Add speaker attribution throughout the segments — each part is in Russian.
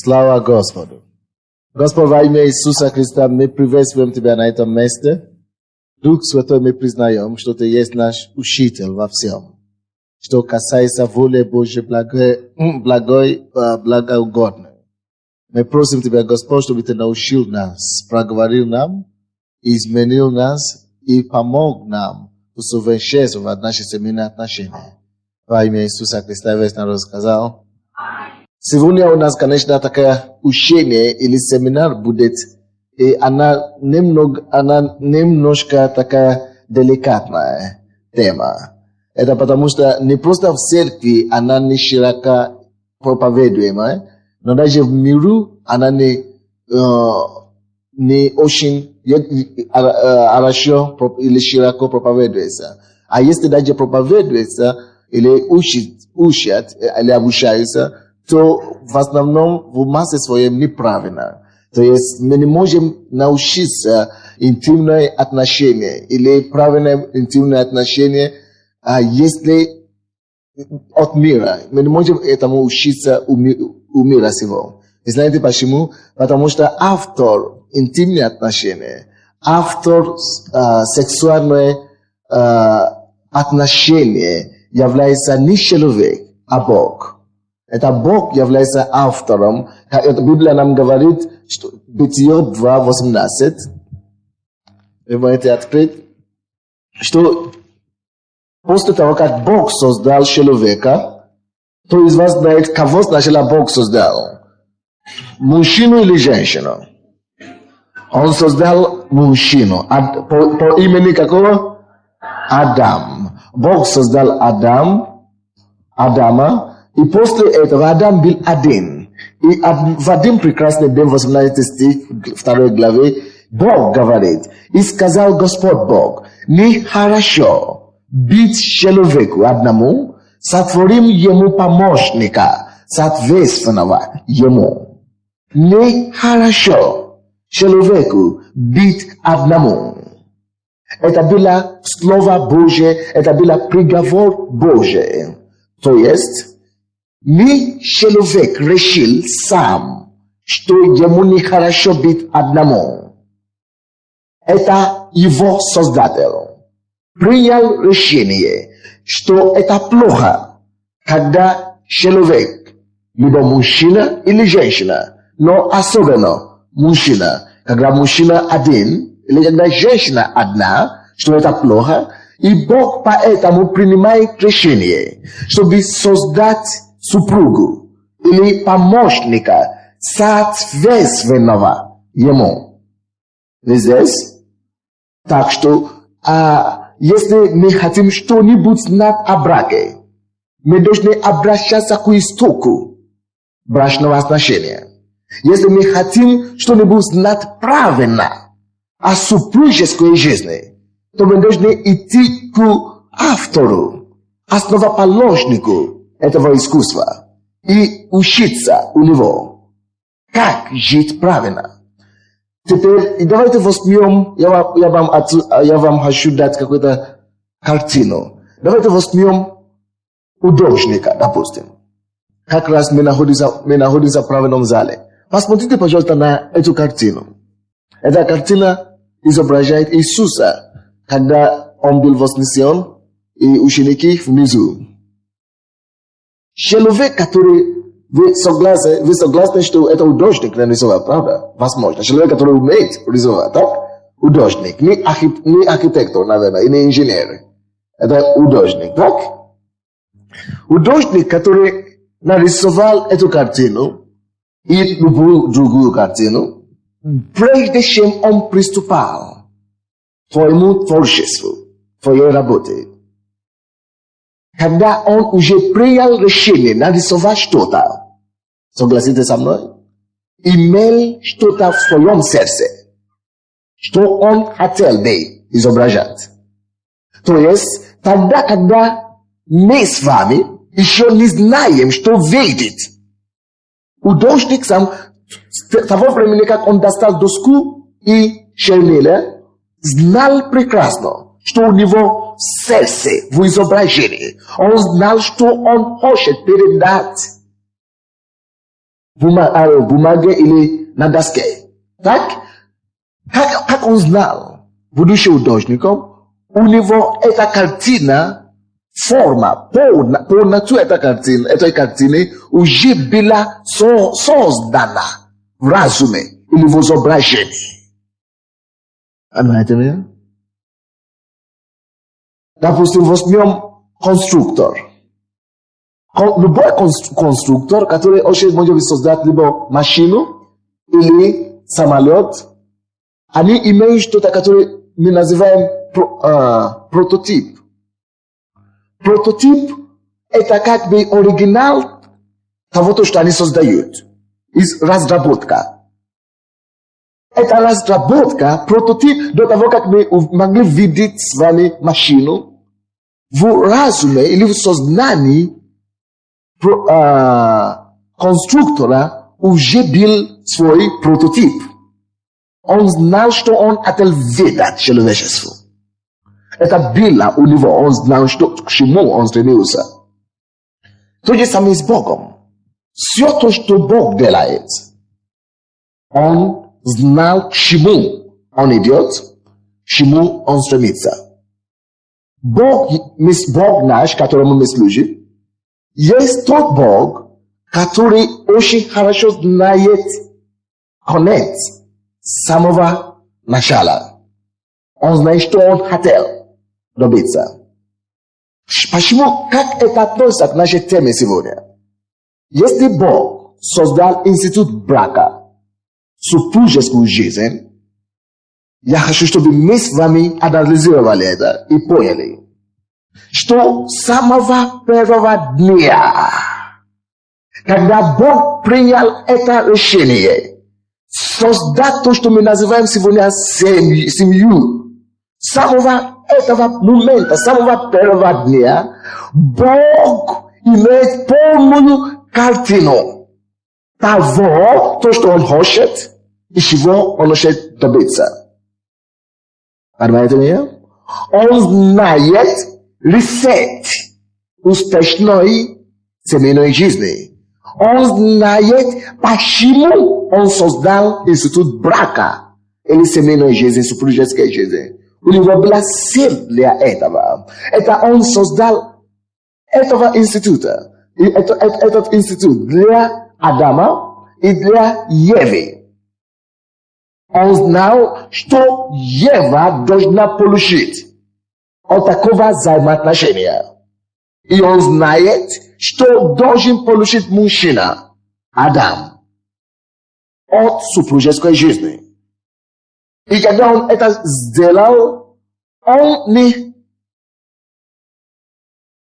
Speaker 1: Слава Господу! Господь, во имя Иисуса Христа, мы приветствуем Тебя на этом месте. Дух Святой, мы признаем, что Ты есть наш учитель во всем, что касается воли Божьей благоугодной. Мы просим Тебя, Господь, чтобы Ты научил нас, проговорил нам, изменил нас и помог нам усовершенствовать наши семейные отношения. Во имя Иисуса Христа весь народ сказал. Сегодня у нас, конечно, такое учение или семинар будет, и она немножко такая деликатная тема. Это потому что не просто в церкви она не широко проповедуемая, но даже в миру она не очень хорошо или широко проповедуется. А если даже проповедуется или учат или обучаются, то в основном в массе своем неправильно. То есть мы не можем научиться интимное отношение или правильное интимное отношение, если от мира. Мы не можем этому учиться у мира сего. И знаете почему? Потому что автор интимных отношений, автор сексуальных отношений является не человек, а Бог. Это Бог является автором. Эта Библия нам говорит, что Бытие 2:18. Вы можете открыть, что после того, как Бог создал человека, кто из вас знает, кого сначала Бог создал? Мужчину или женщину? Он создал мужчину. По имени какого? Адам. Бог создал Адама. И после этого Адам был один. И в один прекрасный день, 18 стих 2 главы, Бог говорит, и сказал Господь Бог, нехорошо быть человеку одному, сотворим ему помощника, соответственного ему. Нехорошо человеку быть одному. Это было Слово Божие, это было приговор Божий. То есть, не человек решил сам, что ему нехорошо быть одному. Это его Создатель принял решение, что это плохо, когда человек, либо мужчина или женщина, но особенно мужчина, когда мужчина один, или когда женщина одна, что это плохо, и Бог поэтому принимает решение, чтобы создать супругу или помощника, соответственного ему. Вы здесь? Так что, если мы хотим что-нибудь знать о браке, мы должны обращаться к истоку брачного отношения. Если мы хотим что-нибудь знать правильно о супружеской жизни, то мы должны идти к автору, основоположнику этого искусства и учиться у него, как жить правильно. Теперь давайте возьмем, я вам хочу дать какую-то картину. Давайте возьмем художника, допустим. Как раз мы находимся в правильном зале. Посмотрите, пожалуйста, на эту картину. Эта картина изображает Иисуса, когда он был вознесен, и ученики внизу. Человек, который вы согласны, что это художник нарисовал, правда? Возможно. Человек, который умеет рисовать, так? Художник. Не архитектор, наверное, и не инженер. Это художник, так? Художник, который нарисовал эту картину и любую другую картину, прежде чем он приступал к своему творчеству, к своей работе, когда он уже принял решение нарисовать что-то, согласитесь со мной, имел что-то в своем сердце, что он хотел бы изображать. То есть, тогда, когда мы с вами еще не знаем, что видит, художник сам, с того времени, как он достал доску и чернила, знал прекрасно, что у него в сердце, в изображении. Он знал, что он хочет передать. Bumage ili nadaske. Tak? Как он знал будущее художником, у него эта картина, форма, полноту этой картины уже была создана в разуме или в изображении. Понимаете меня? Допустим, возьмем конструктор. Любой конструктор, который очень может создать либо машину или самолет, они имеют что-то, которое мы называем прототип. Прототип – это как бы оригинал того, что они создают. Из разработка. Это разработка, прототип до того, как мы могли видеть с вами машину, в разуме или в сознании конструктора уже был свой прототип. Он знал, что он хотел видеть человечеству. Это было у него, он знал, к чему он стремился. То же самое с Богом. Все то, что Бог делает, он знал, к чему он идет, к чему он стремится. Бог наш, которому мы служим, есть тот Бог, который очень хорошо знает конец с самого начала. Он знает, что он хотел добиться. Почему? Как это относится к нашей теме сегодня? Если Бог создал институт брака, супружескую жизнь, я хочу, чтобы мы с вами анализировали это и поняли, что с самого первого дня, когда Бог принял это решение, создать то, что мы называем сегодня семью, с самого этого момента, с самого первого дня, Бог имеет полную картину того, то, что Он хочет, и чего Он хочет добиться. Понимаете меня? Он знает рецепт успешной семейной жизни. Он знает, почему он создал институт брака или семейной жизни, супружеской жизни. У него была цель для этого. Это он создал этого института. Этот институт для Адама и для Евы. Он знал, что Ева должна получить от такого взаимоотношения. И он знает, что должен получить мужчина, Адам, от супружеской жизни. И когда он это сделал, он не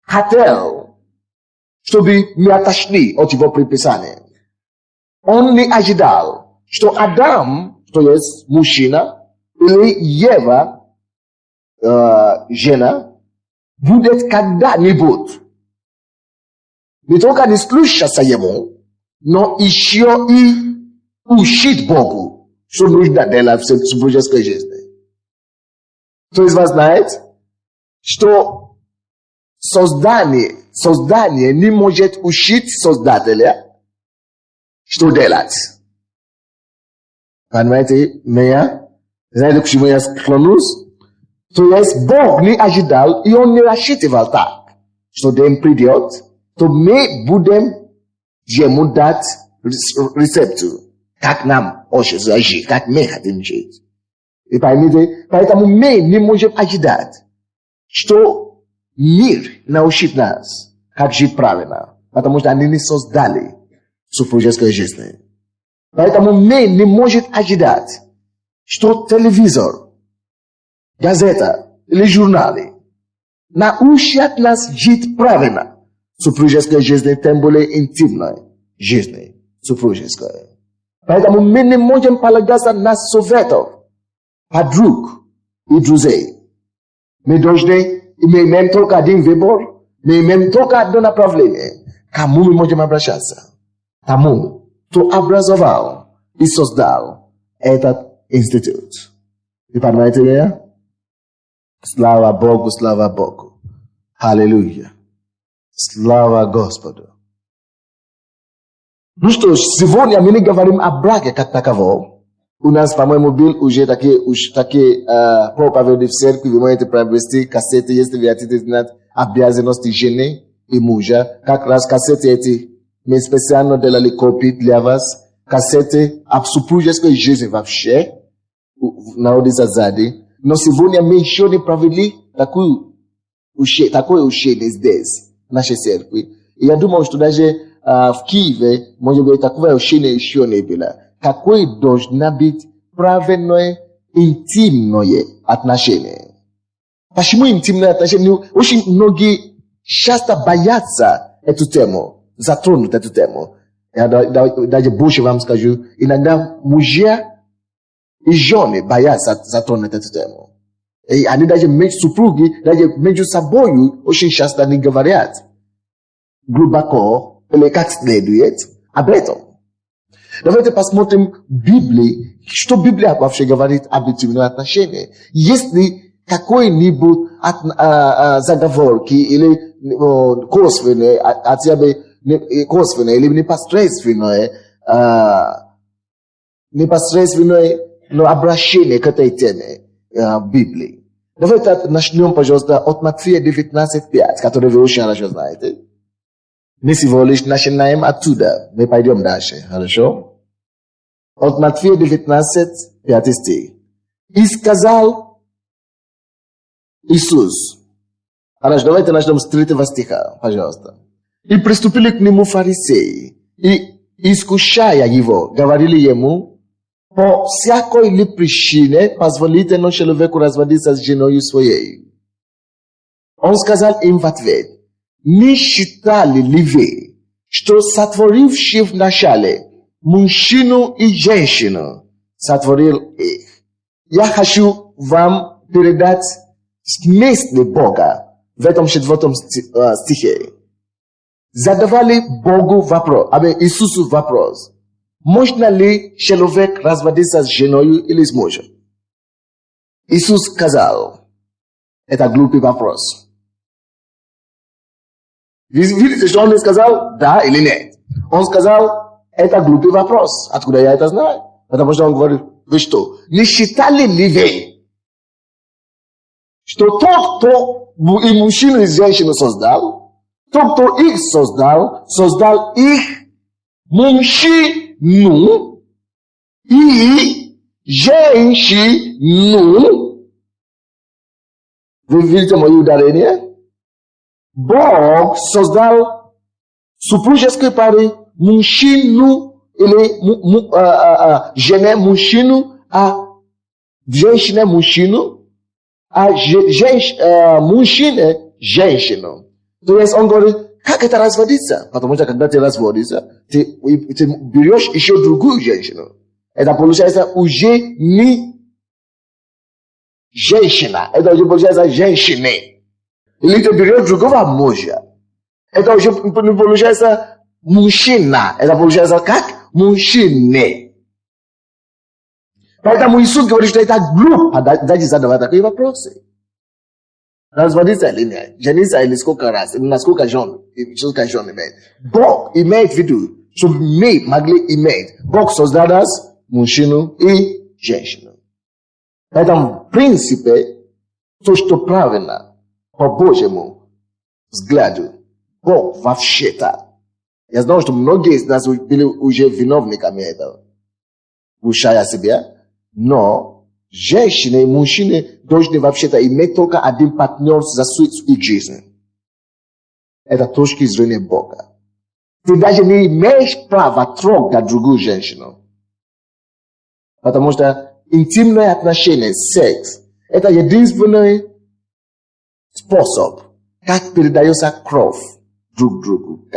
Speaker 1: хотел, чтобы мы отошли от его предписания. Он не ожидал, что Адам, то есть мужчина, или Ева, жена, будет когда-нибудь не только не слушаться ему, но еще и учить Богу, что нужно делать в супружеской жизни. Кто из вас знает, что создание не может учить Создателя, что делать? Понимаете меня? Знаете, к чему я склонюсь? То есть Бог не ожидал, и Он не рассчитывал так, что день придет, то мы будем ему дать рецепту, как нам хочется жить, как мы хотим жить. И поймите, поэтому мы не можем ожидать, что мир научит нас, как жить правильно, потому что они не создали супружеской жизни. Поэтому мы не можем ожидать, что телевизор, газета или журналы научат нас жить правильно в супружеской жизни, тем более интимной жизни супружеской. Поэтому мы не можем полагаться на советов подруг и друзей. Мы должны иметь только один выбор, мы имеем только одно направление. Кому мы можем обращаться? Тому, кто образовал и создал этот институт. Вы понимаете меня? Слава Богу, слава Богу. Аллилуйя. Слава Господу. Ну что ж, сегодня мы не говорим о браке как таковом. У нас, по-моему, был уже такие проповеди в церкви, вы можете приобрести кассеты, если вы хотите знать обязанности жены и мужа. Как раз кассеты эти мы специально делали копии для вас. Кассеты об супружеской жизни вообще находятся сзади. Но сегодня мы еще не провели такое учение здесь, в нашей церкви. И я думаю, что даже в Киеве, может быть, такое учение еще не было. Какое должно быть правильное, интимное отношение? Почему интимное отношение? Очень многие часто боятся эту тему, затронуть эту тему. Я даже больше вам скажу, иногда мужья и жены боятся затронуть эту тему. И они даже супруги, даже между собой очень часто не говорят глубоко или как следует об этом. Давайте посмотрим Библию, что Библия вообще говорит об интимном отношении. Если какой-нибудь заговорки или косвенное или непосредственное обращение к этой теме Библии. Давайте начнем, пожалуйста, от Матфея 19:5, который вы очень хорошо знаете. Мы всего лишь начинаем оттуда. Мы пойдем дальше. Хорошо? От Матфея 19, 5 стих. И сказал Иисус. Хорошо, давайте начнем с 3 стиха, пожалуйста. И приступили к нему фарисеи, и, искушая его, говорили ему, по всякой ли причине позволительно человеку разводиться с женой своей? Он сказал им в ответ, не считали ли вы, что сотворивший вначале мужчину и женщину сотворил их? Я хочу вам передать мысли Бога в этом 4 стихе. Задавали Богу вопрос, Иисусу вопрос. Можно ли человек разводиться с женой или с мужем? Иисус сказал, это глупый вопрос. Видите, что он не сказал, да или нет? Он сказал, это глупый вопрос. Откуда я это знаю? Потому что он говорит, вы что, не считали ли вы, что тот, кто и мужчину, и женщину создал, тот, кто их создал их мужчину и женщину. Вы видите мои ударения? Бог создал супружеской пары мужчину или жене мужчину, а женщина мужчину, а мужчина женщину. То есть он говорит, как это разводиться? Потому что когда ты разводишься, ты берешь еще другую женщину. Это получается уже не женщина, это уже получается женщины. Или ты берешь другого мужа. Это уже получается мужчина. Это получается как? Мужчины. Поэтому Иисус говорит, что это глупо. Дайте задавать такие вопросы. Разводиться или нет? Жениться или сколько раз? Насколько жен имеет? Бог имеет в виду, чтобы мы могли иметь. Бог создал нас, мужчину и женщину. Поэтому в принципе, то, что правильно, по Божьему взгляду, Бог вообще-то. Я знаю, что многие из нас были уже виновниками этого, внушая себя, но женщины и мужчины должны вообще-то иметь только один партнер за свою жизнь. Это точки зрения Бога. Ты даже не имеешь права трогать другую женщину. Потому что интимное отношение, секс, это единственный способ, как передается кровь друг другу.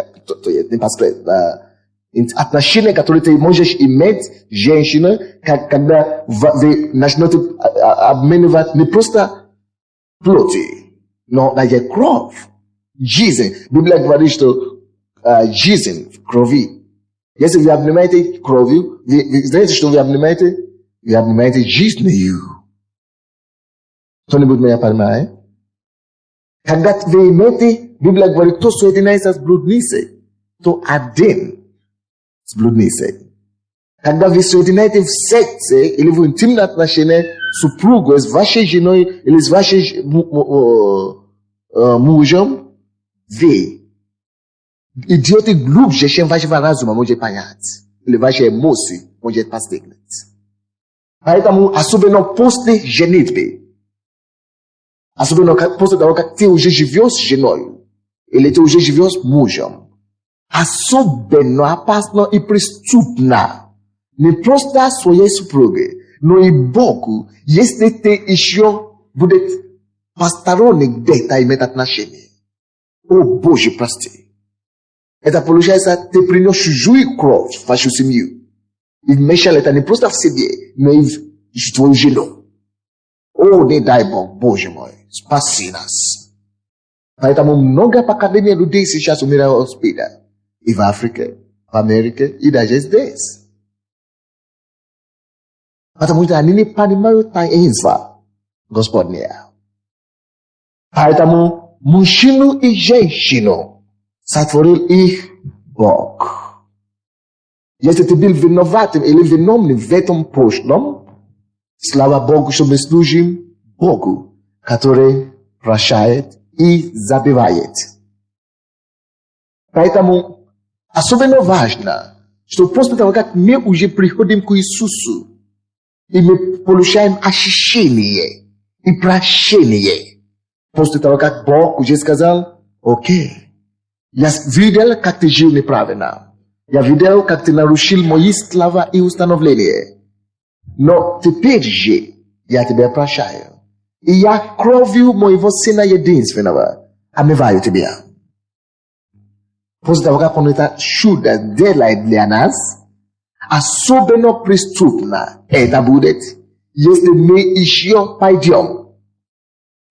Speaker 1: Отношения, которые ты можешь иметь с женщиной, когда вы начнете обменивать не просто плоти, но даже кровь. Жизнь. Библия говорит, что жизнь в крови. Если вы обнимаете кровью, вы знаете, что вы обнимаете? Вы обнимаете жизнью. Кто-нибудь меня понимает? Когда вы имеете, Библия говорит, кто соединяется с блудницей, то один. zbludnice. Когда в 19 секции или в интимные отношения супруга с вашей женой или с вашим мужем, вы идете глубже, чем вашего разума может понять, или ваши эмоции может постигнуть. Поэтому, особенно после женитьбы, особенно после того, как ты уже живешь с женой, или ты уже живешь с мужем, особенно опасно и преступно не просто своей супруге, но и Богу, если ты еще будет посторонних где-то иметь отношения. О, Боже, прости. Это получается, ты принес чужую кровь в вашу семью. И вмешал это не просто в себе, но и в твою жену. О, не дай Бог, Боже мой, спаси нас. Поэтому много поколения людей сейчас умирают от СПИДа. И в Африке, в Америке, и даже здесь. Потому что они не понимают таинства Господня. Поэтому мужчину и женщину сотворил их Бог. Если ты был виноватым или виновным в этом прошлом, слава Богу, что мы служим Богу, который прощает и забывает. Поэтому особенно важно, что после того, как мы уже приходим к Иисусу, и мы получаем ощущение и прощение. После того, как Бог уже сказал, окей, я видел, как ты жил неправильно. Я видел, как ты нарушил мои слова и установления. Но теперь же я тебя прощаю. И я кровью моего Сына единственного омываю тебя. После того, как он это чудо делает для нас, особенно преступно это будет, если мы еще пойдем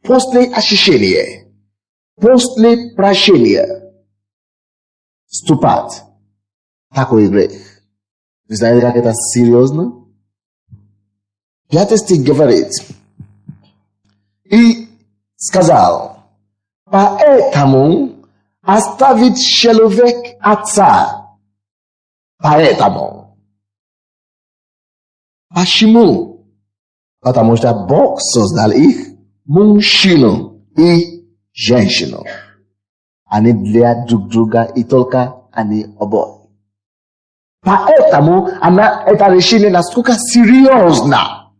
Speaker 1: после очищения, после прощения вступать в такой грех. Вы знаете, как это серьезно? 5 стих говорит: и сказал, поэтому оставит человек отца. Поэтому. Почему? Потому что Бог создал их, мужчину и женщину. Они для друг друга и только они обои. Поэтому это решение настолько серьезно.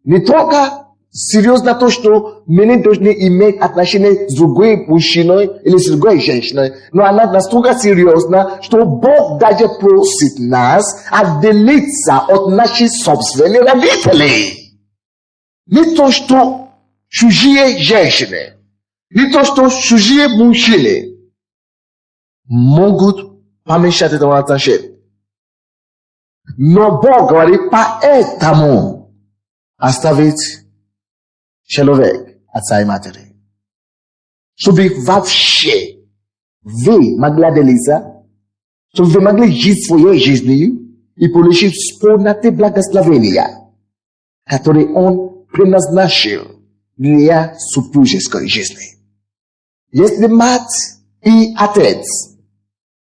Speaker 1: Не только серьезно то, что мы не должны иметь отношения с другой мужчиной или с другой женщиной, но она настолько серьезна, что Бог даже просит нас отделиться от наших собственных родителей. Не то, что чужие женщины, не то, что чужие мужчины могут помешать этому отношению. Но Бог говорит, поэтому оставить человек отца и матери. Чтобы вообще вы могли делиться, чтобы вы могли жить своей жизнью и получить полноты благословения, которые Он предназначил для супружеской жизни. Если мать и отец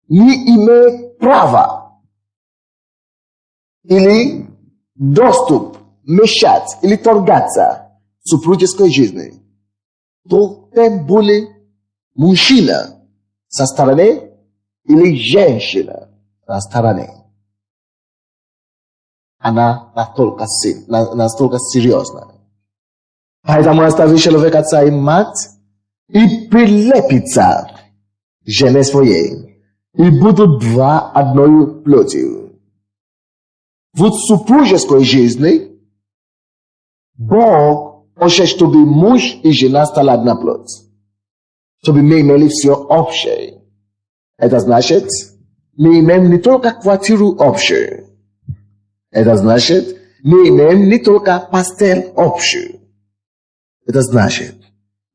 Speaker 1: не имеют права или доступ мешать или торгаться супружеской жизни, то тем более мужчина со стороны или женщина со стороны. Она настолько серьезна. Поэтому оставит человек отца и мать и прилепится к жене своей, и будут два одной плотью. В супружеской жизни Бог хочет, чтобы муж и жена стали одна плоть. Чтобы мы имели все общее. Это значит, мы имеем не только квартиру общую. Это значит, мы имеем не только постель общую. Это значит,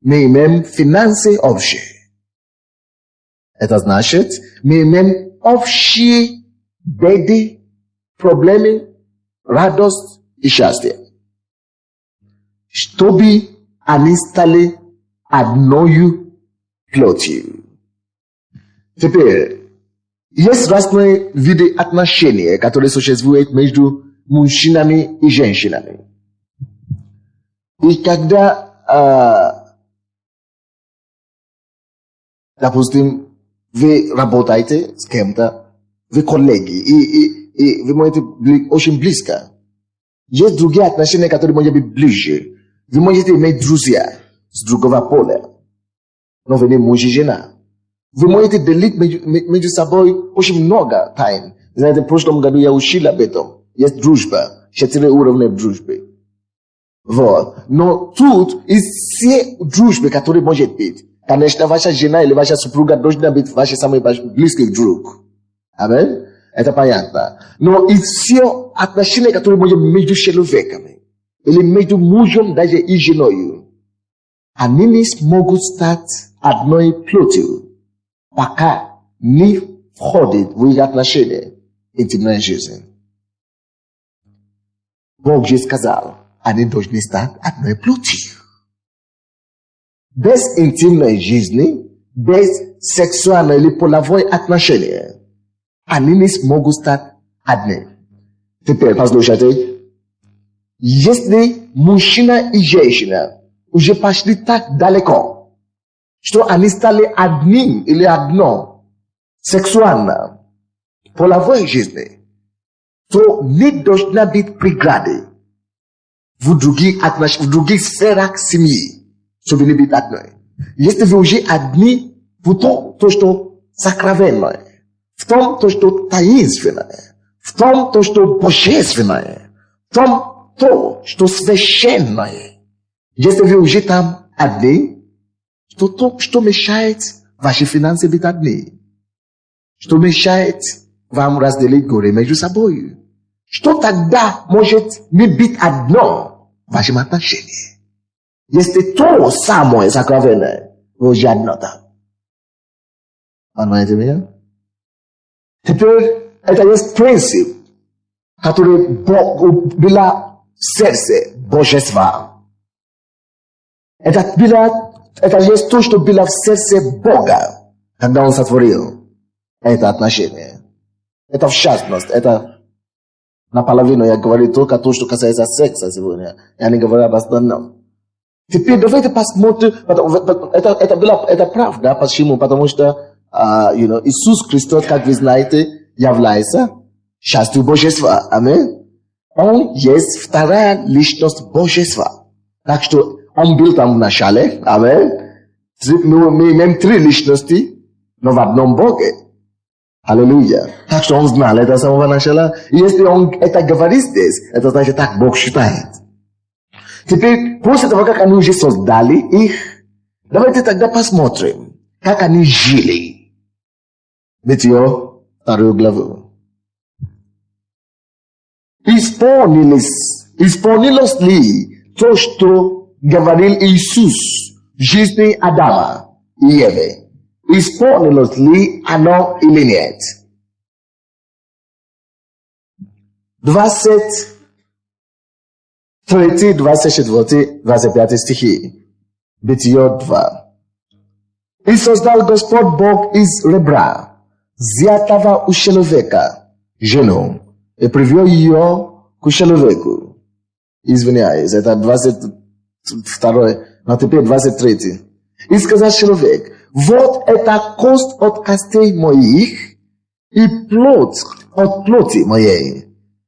Speaker 1: мы имеем финансы общие. Это значит, мы имеем общие беды, проблемы, радость и счастье. Чтобы они стали одною плотью. Теперь, Есть разные виды отношений, которые существуют между мужчинами и женщинами. И когда, допустим, вы работаете с кем-то, вы коллеги, и вы можете быть очень близко. Есть другие отношения, которые могут быть ближе. Вы можете иметь друзья с другого поля, но вы не муж и жена. Вы можете делить между собой очень много тайн. Знаете, в прошлом году я учил об этом. Есть дружба, 4 уровня дружбы. Вот. Но тут из все дружбы, которые может быть, конечно, ваша жена или ваша супруга должна быть вашей самой близкий друг. Амин? Это понятно. Но из все отношения, которые могут быть между человеками, или между мужем даже и женой, они не смогут стать одной плотью, пока не входит в их отношения интимная жизнь. Бог же сказал, они должны стать одной плотью. Без интимной жизни, без сексуальной или половой отношения, они не смогут стать одни. Теперь послушайте. Если мужчина и женщина уже пошли так далеко, что они стали одним или одно сексуально, половой жизни, то не должна быть преграды в других сферах семьи, чтобы не быть одной. Если вы уже одни в том, то, что сокровенное, в том, то, что таинственное, в том, то, что божественное, в том, то, что священное. Если вы уже там одни, то, что мешает ваши финансы быть одни? Что мешает вам разделить горе между собой? Что тогда может не быть одно в вашем отношении? Если то самое сокровенное, вы уже одно там. Понимаете меня? Теперь это есть принцип, который было в сердце божества. Это есть то, что было в сердце Бога, когда Он сотворил это отношение. Это в частности, это наполовину я говорю только то, что касается секса сегодня. Я не говорю об остальном. Теперь давайте посмотрим, это правда, почему? Потому что Иисус Христос, как вы знаете, является частью божества. Аминь. Он есть вторая личность божества. Так что Он был там в начале. Аминь. Мы имеем 3 личности, но в одном Боге. Аллилуйя. Так что Он знал это с самого начала. И если Он это говорит здесь, это значит, так Бог считает. Теперь, после того, как они уже создали их, давайте тогда посмотрим, как они жили. Бытие, 2 главу. Исполнилось ли то, что говорил Иисус в жизни Адама и Евы? Исполнилось ли оно или нет? 23, 24, 25 стихи. Бытие 2. И создал Господь Бог из ребра, взятого у человека, жену, и привел ее к человеку. Извиняюсь, это 22, но теперь 23. И сказал человек, вот это кость от костей моих и плоть от плоти моей.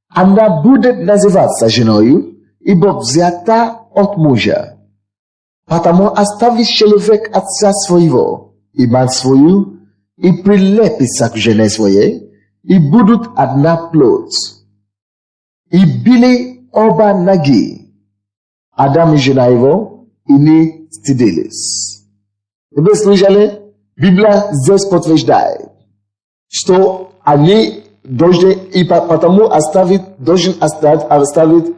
Speaker 1: Она будет называться женою, ибо взята от мужа. Потому оставит человек отца своего и мать свою, и прилепится к жене своей, и будут одна плоть. И были оба ноги, Адам и жена его, и не стыдились. Вы слышали? Библия здесь подтверждает, что они должны, и потому должен оставить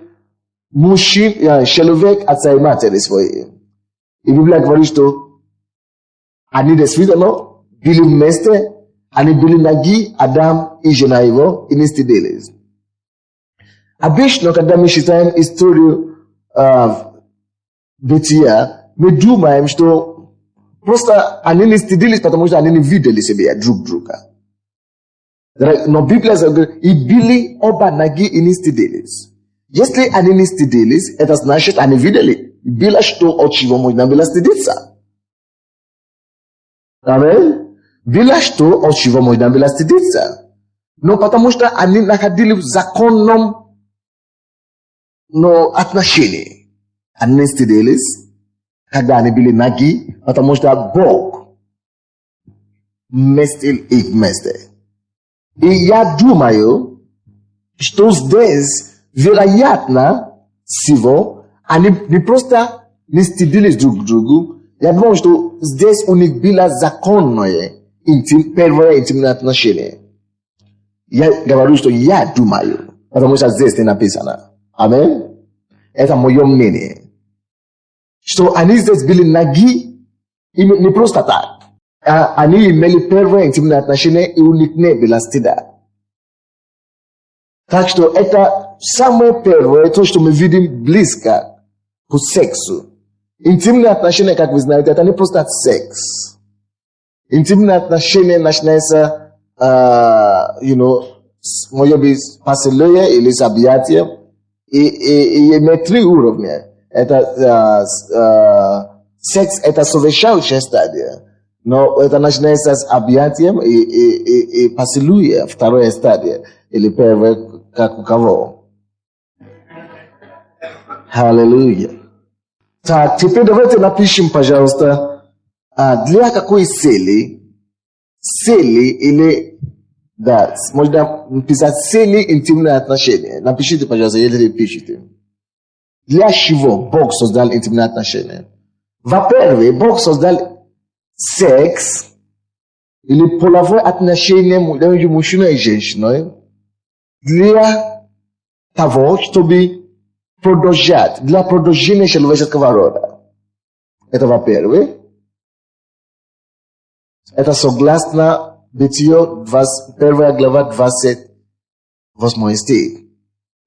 Speaker 1: мужчин, человек отца и матери своей. И Библия говорит, что они действительно были вместе, они были ноги, Адам и жена его, и не стыдились. Обычно, когда мы читаем историю бытия, мы думаем, что просто они не стыдились, потому что они не видели себя друг друга. Но Библия говорит, и били оба ноги и не стыдились. Если они не стыдились, это значит, они видели, было что, от чего можно было стыдиться. Аминь. Было что, от чего можно было стыдиться. Но потому что они находились в законном отношении. Они не стыдились, когда они были ноги, потому что Бог вместил их вместе. И я думаю, что здесь, вероятно, всего, они не просто не стыдились друг другу. Я думаю, что здесь у них было законное первое интимное отношение. Я говорю, что я думаю, потому что здесь не написано. Аминь. Это мое мнение. Что они здесь были ноги, и не просто так. Они имели первое интимное отношение, и у них не было стыда. Так что это самое первое, то, что мы видим близко к сексу. Интимные отношения, как вы знаете, это не просто секс. Интимные отношения начинаются, может быть, с поцелуя или с объятием. И имеет 3 уровня. Это секс, это совершающая стадия. Но это начинается с объятием и поцелуя, вторая стадия. Или первая, как у кого. Аллилуйя. Так, теперь давайте напишем, пожалуйста, для какой цели или, да, можно написать цели интимные отношения. Напишите, пожалуйста, если пишите. Для чего Бог создал интимные отношения? Во-первых, Бог создал секс или половое отношение между мужчиной и женщиной для того, чтобы продолжать, для продолжения человеческого рода. Это во-первых. Это согласно Бытие 1 глава 28 стих.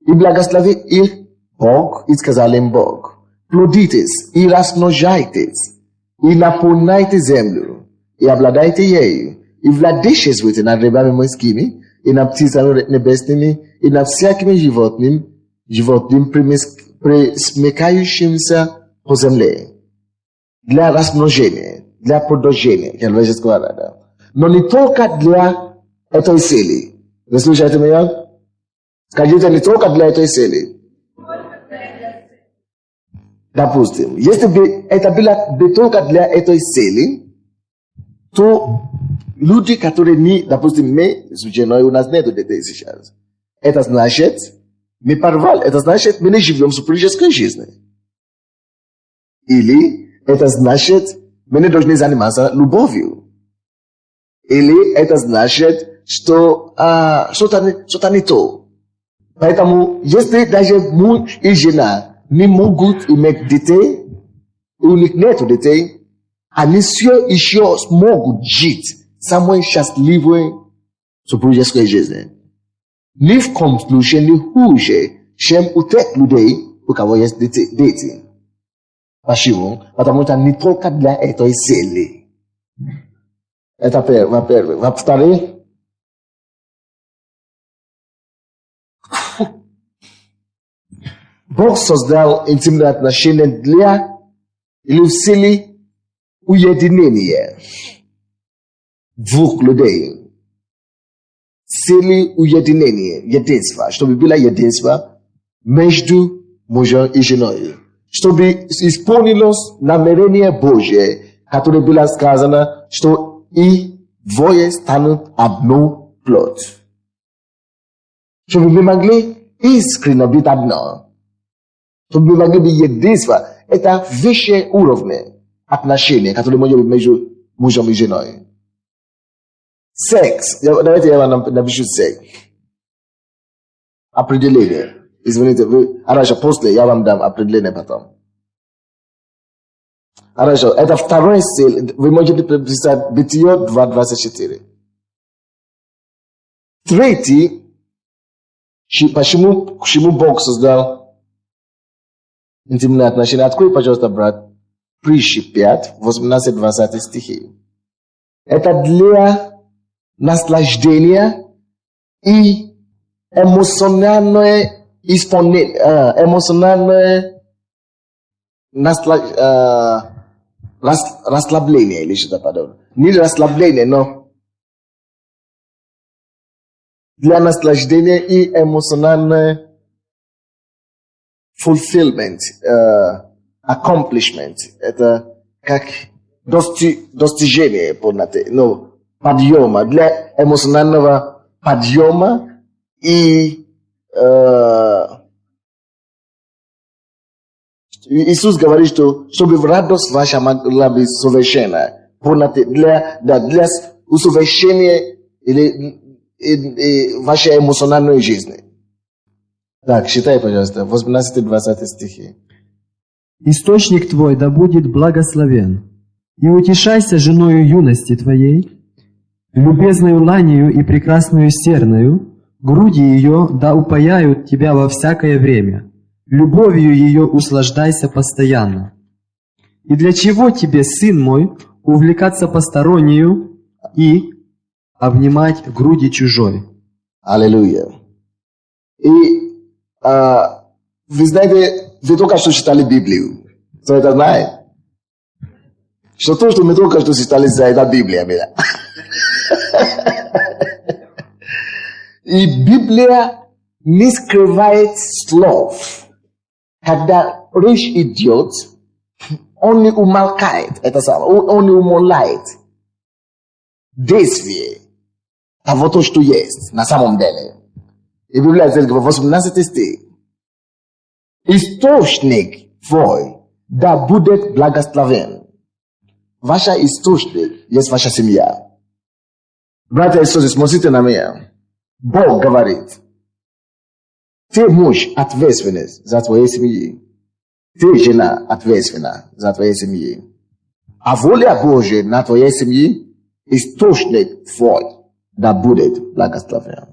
Speaker 1: И благослови их Бог, и сказал им Бог, плодитесь и размножайтесь, и наполняйте землю, и обладайте ею, и владычествуйте над рыбами морскими, и над птицами небесными, и над всякими животным пресмыкающимся по земле. Для размножения, для продолжения человеческого рода. Но не только для этой цели. Вы слушаете меня? Скажите, не только для этой цели. Допустим, если бы это было только для этой цели, то люди, которые не, допустим, мы с женой, у нас нет детей сейчас. Это значит, мы порвали, это значит, мы не живем в супружеской жизни. Или это значит, мы не должны заниматься любовью. Или это значит, что что-то не то. Поэтому, если даже муж и жена не могут иметь детей, и у них нет детей, они все еще смогут жить самой счастливой супружеской жизни. Ни в коем случае не хуже, чем у тех людей, у кого есть дети. Почему? Потому что не только для этой цели. Это во-первых. Во-вторых, Бог создал интимные отношения для или в силе уединения двух людей. Силе уединения, единства, чтобы было единство между мужем и женой. Чтобы исполнилось намерение Божье, которое было сказано, что и двое станут одну плоть. Чтобы мы могли искренне быть одно. Чтобы мы могли быть единство. Это высшее уровень отношения, которые может быть между мужем и женой. Секс. Давайте я вам напишу секс. Определение. Извините, хорошо, после я вам дам определение потом. Хорошо, это второй стиль. Вы можете написать Бытие 2:24. Третий, почему Бог создал интимные отношения? Открой, пожалуйста, брат, Притчи 5, 18-20 стихи. Это для наслаждения и эмоциональное исполнение, эмоциональное расслабление или что-то подобное. Не расслабление, но для наслаждения и эмоциональное fulfillment, accomplishment. Это как достижение полноты, но подъема, для эмоционального подъема и Иисус говорит, что чтобы радость ваша могла быть совершенна, полноты, для усовершения или вашей эмоциональной жизни. Так, считай, пожалуйста, 18-20 стихи.
Speaker 2: «Источник твой да будет благословен, и утешайся женою юности твоей, любезною ланию и прекрасную серною, груди ее да упаяют тебя во всякое время, любовью ее услаждайся постоянно. И для чего тебе, сын мой, увлекаться постороннею и обнимать груди чужой?»
Speaker 1: Аллилуйя. И вы знаете, вы только что читали Библию. Кто это знает? Что то, что мы только что читали, это Библия. И Библия не скрывает слов. Когда речь идет, он не умолкает, это самое, он не умоляет действие того, то, что есть на самом деле. И Библия здесь говорит, 18 стих. Источник твой да будет благословен. Ваша источник есть ваша семья. Братья и сестры, смотрите на меня. Бог говорит, ты муж ответственный за твою семью. Ты жена ответственна за твою семью. А воля Божья на твоей семье, источник твой да будет благословен.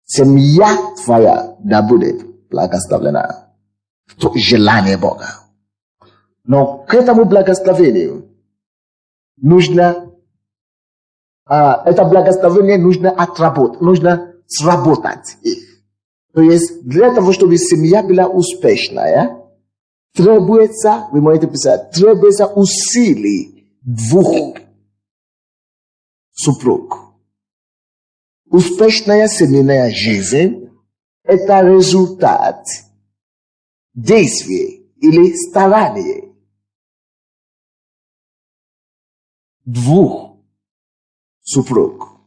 Speaker 1: Семья твоя да будет благословена. То желание Бога. Но к этому благословению нужно, это благословение нужно отработать, нужно сработать их. То есть для того, чтобы семья была успешная, требуется, вы можете писать, требуется усилий двух супруг. Успешная семейная жизнь – это результат действия или старания двух супруг.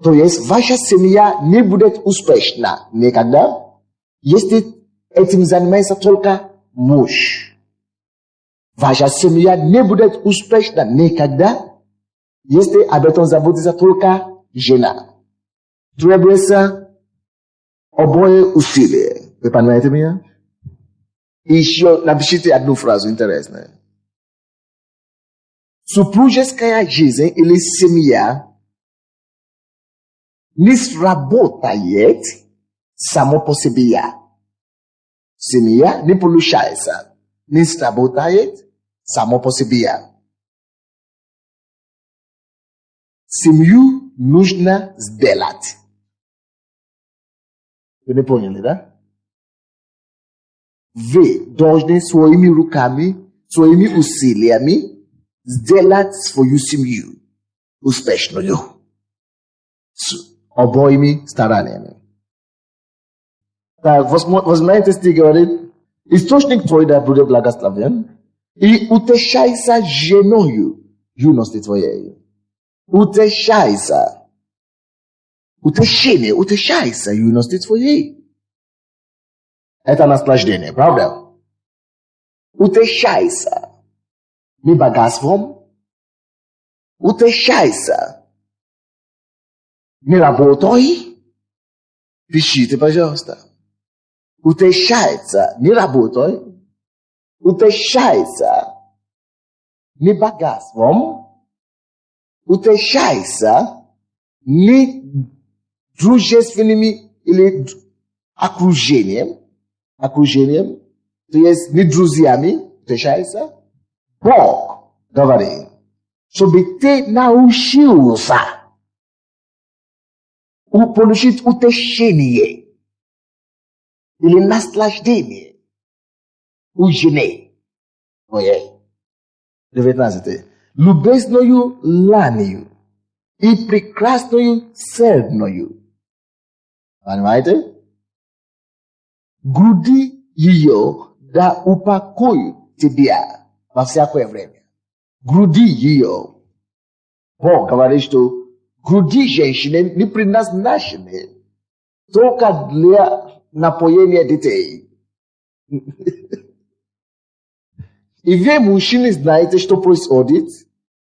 Speaker 1: То есть ваша семья не будет успешна никогда, если этим занимается только муж. Ваша семья не будет успешна никогда, если об этом заботится только жена. Требуется обои усилия. Вы понимаете меня? И еще напишите одну фразу интересную. Супружеская жизнь или семья не сработает само по себе. Семья не получается, не сработает само по себе. Семью нужно сделать. Вы не поняли, да? Вы должны своими руками, своими усилиями сделать свою семью успешную. С обоими стараниями. Так, 18 стих говорит, источник твой да будет благословен, и утешайся женою юности твоей. Утешайся. Утешение, утешайся юности твоей. Это наслаждение, правда? Утешайся. Не богатством. Утешайся. Не работой. Пишите, пожалуйста. Утешайся. Не работой. Утешайся. Не богатством. Утешайся. Не дружественными или окружением, то есть не друзьями, утешайся. Бог говорит, чтобы ты научился получить утешение или наслаждение у жены твоей. 19. Любезною ланию и прекрасною сердною. Понимаете? Груди ее да упокоят тебя во всякое время. Груди ее. Бог говорит, что груди женщины не предназначены только для напоения детей. И вы, мужчины, знаете, что происходит,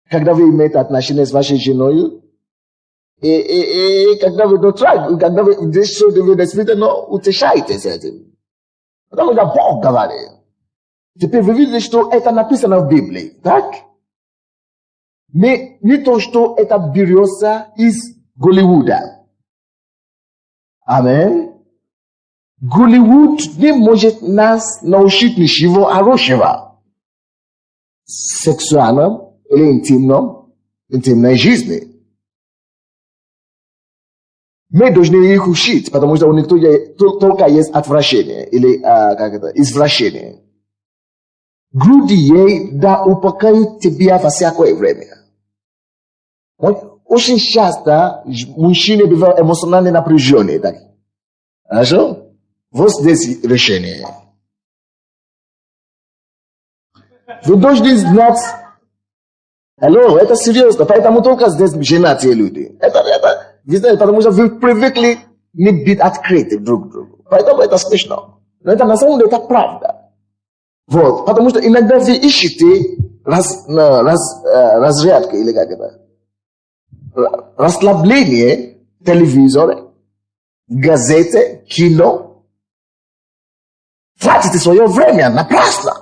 Speaker 1: когда вы имеете отношения с вашей женой. И когда вы действительно утешаетесь этим. Потому что Бог говорит. Теперь вы видите, что это написано в Библии, так? Не то, что это берется из Голливуда. Аминь. Голливуд не может нас научить ничего хорошего. Сексуальном или интимной жизни. Мы должны их учить, потому что у них только есть отвращение или извращение. Груди ей да упокоят тебя во всякое время. Очень часто мужчины бывают эмоционально напряженные. Так? Хорошо? Вот здесь решение. Вы должны знать, это серьезно, поэтому только здесь женатые люди. Вы знаете, потому что вы привыкли не быть открыты друг к другу. Поэтому это смешно. Но это на самом деле это правда. Вот, потому что иногда вы ищете разрядку или как это, расслабление в телевизоре, в газете, кино. Тратите свое время напрасно.